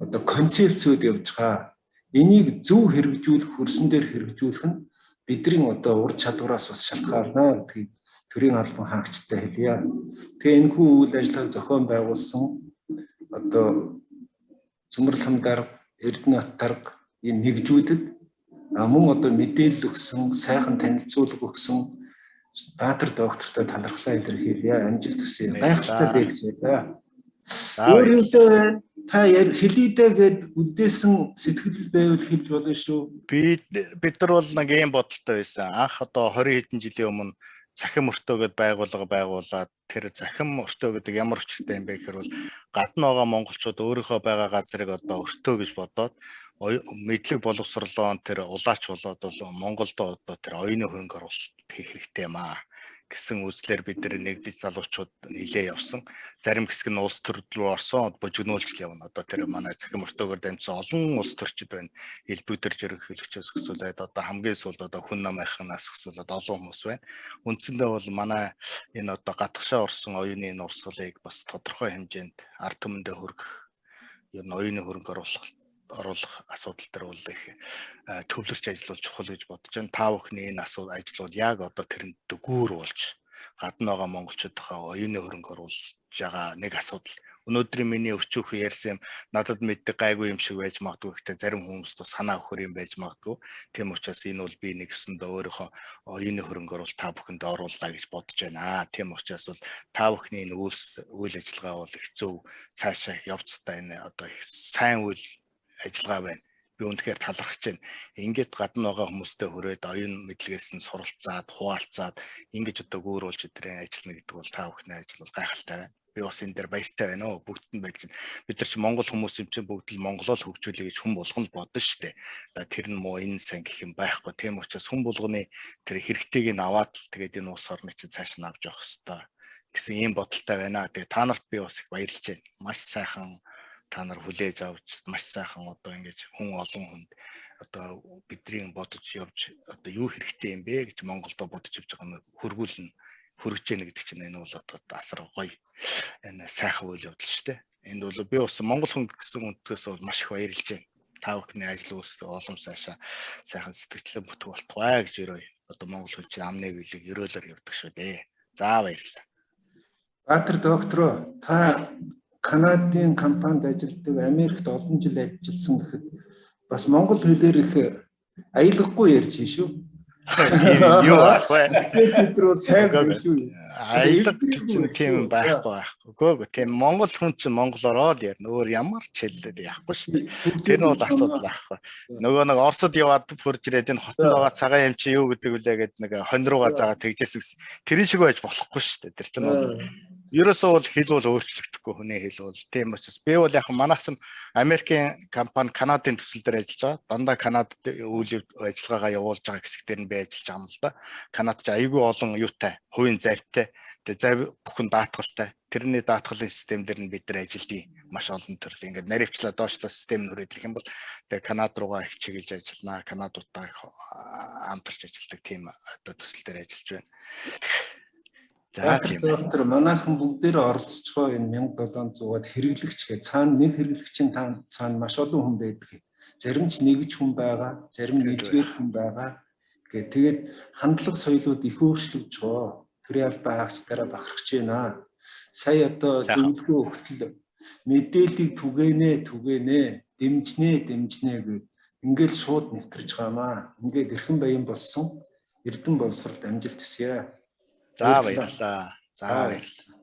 одоо концепцүүд явж байгаа. Энийг зөв хэрэгжүүлэх, хөрсөн дээр хэрэгжүүлэх нь бидний одоо ур чадвараас бас шалтгаална гэдгийг төрийн албан хаагчтай хэлье. Тэгээ энэхүү үйл ажиллагааг зохион байгуулсан одоо Цөмөрлөм дарга, Эрдэнэт дарга энэ нэгжүүдэд мөн одоо мэдээлэл өгсөн, сайхан танилцуулга өгсөн Баатар доктортой талархлаа илэрхийлье. Амжилт хүсье. Гайхалтай лекцээ. Өөрөндөө та хэлийдэ гэд үлдээсэн сэтгэл байвал хэлж болно шүү. Бид нар бол нэг юм бодолтой байсан. Анх одоо 20 хэдэн жилийн өмнө захим өртөө гэд байгууллага байгуулад тэр захим өртөө гэдэг ямар өчтэй юм бэ гэхээр бол гадна байгаа монголчууд өөрийнхөө байгаа газрыг одоо өртөө гэж бодоод мэдлэг боловсруулалтын тэр улаач болоод бол Монголд одоо тэр оюуны хөрөнгө оруулалт хийх хэрэгтэй юм аа гэсэн үзлээр бид нар нэгдэж залуучууд нилээ явсан. Зарим хэсэг нь улс төр рүү орсон, божигнуулж явна. Одоо тэр манай захим өртөөгөр дамжсан олон улс төрчид байна. Элбүүдэрж ерөнхийлөгчөөс гэсүүлээд одоо хамгийн сүүлд одоо хүн намынханаас гэсүүлээд олон хүмүүс байна. Үндсэндээ бол манай энэ одоо гадагшаа орсон оюуны энэ урсгалыг бас тодорхой хэмжээнд ард түмэндээ хөргөх, ер нь оюуны хөрөнгө оруулах асуудал дээр бол их төвлөрч ажиллах чухал гэж бодож байна. Та бүхний энэ ажил бол яг одоо тэрэнд дөгүүр болж гадна байгаа монголчуудынхаа оюуны хөрөнгө оруулж байгаа нэг асуудал. Өнөөдрийн миний өчүүхэн ярьсан юм надад мэддэг гайгүй юм шиг байж магадгүй. Гэхдээ зарим хүмүүс бас санаа өгөх юм байж магадгүй. Тийм учраас энэ бол би нэгсэндээ өөрийнхөө оюуны хөрөнгө оруулалт та бүхэнд оруулаа гэж бодож байна. Тийм учраас бол та бүхний энэ үйл ажиллагаа бол их зөв цаашаа явцтай энэ одоо их сайн үйл ажиллагаа байна. Би үнэхээр талархаж байна. Ингээд гадна байгаа хүмүүстэй хүрээд оюун мэдлэгээс нь суралцаад, хуваалцаад ингэж одоо гүүрүүлж идрээ ажиллана гэдэг бол та бүхний ажил бол гайхалтай байна. Би бас энэ дээр баяртай байна уу? Бүгд нь байж байна. Бид нар ч Монгол хүмүүс юм чинь бүгд л Монголоо л хөгжүүлэе гэж хүн болгоно бодно шүү дээ. Тэр нь муу энэ сан гэх юм байхгүй. Тийм учраас хүн болгоны тэр хэрэгтэйг нь аваад тэгээд энэ улс орны чинь цааш нь авч явах хэрэгтэй гэсэн ийм бодолтой байна. Тэгээ та нарт би бас их баярлж байна. Маш сайхан та нар хүлээж авч маш сайхан одоо ингэж хүн олон хүнд одоо бидний бодож явж одоо юу хэрэгтэй юм бэ гэж Монголдо бодож явж байгаа нь хөргүүлнэ хөргөж яана гэдэг чинь энэ бол одоо асар гоё энэ сайхан үйл явдал шүү дээ. Энд бол би бас Монгол хүн гэсэн үндэс бол маш их баярлж байна. Та бүхний ажил үйлс олон сайхан сэтгэлээ бүтэх болтугай гэж өрөө одоо Монгол хүн чинь амны билег өрөөлөөр явдаг шүү дээ. За баярлалаа. Баатар доктор та Канадын компанид ажилладаг, Америкт олон жил ажилласан гэхэд бас монгол хэлээр их аялахгүй ярьж шүү. Юу ах вэ? Зөвхөн сайн байх шүү. Аялал чинь тийм байхгүй. Үгүй тийм монгол хүн чинь монголоор л ярина. Өөр ямар ч хэллээд яахгүй шүү дээ. Тэр нь бол асуудал байхгүй. Нөгөө нэг Оросд яваад хурж ирээд энэ хотод байгаа цагаан юм чи юу гэдэг вүлээ гэд нэг хон руугаа заагаад тэгжсэн гэсэн. Тэр шиг байж болохгүй шүү дээ. Тэр чинь бол ерөөсөө бол хэл бол өөрчлөгдөхгүй хүний хэл бол тийм учраас би бол яг манайх чинь Америкийн компани Канадын төсөл дээр ажиллаж байгаа. Дандаа Канадад үйл ажиллагаагаа явуулж байгаа хэсэг дээр нь би ажиллаж байгаа юм л да. Канад ч аюулгүй олон юутай, хувийн завьтай, тэгээ завь бүхэн даатгалтай. Тэрний даатгалын систем дээр нь бид нар ажилдیں۔ Маш олон төрлийн ингээд наривчлаа доошлоо систем нүрээд ирэх юм бол тэгээ Канад руугаа их чиглэж ажиллана. Канадуудтай хамтарч ажилладаг тийм одоо төсөл дээр ажиллаж байна. За тийм. Доктор манайхан бүгдээрээ оролцож байгаа энэ 1700-аад хэрэглэгч гэж цаана нэг хэрэглэгчийн цаана маш олон хүн байдаг. Зарим ч нэгж хүн байгаа, зарим нэгжгээр хүн байгаа. Тэгээд хандлага соёлууд их өөрчлөгдөж байгаа. Төрийн албан хаагчдаараа бахархаж байна. Сая одоо зөвлөгөө өгтөл мэдээллийг түгээнэ, дэмжнэ гэд ингээл шууд нэвтэрж байгаамаа. Ингээд эрхэм баян болсон Эрдэнэ боловсролд амжилт хүсье. За баярлалаа. За баярлалаа.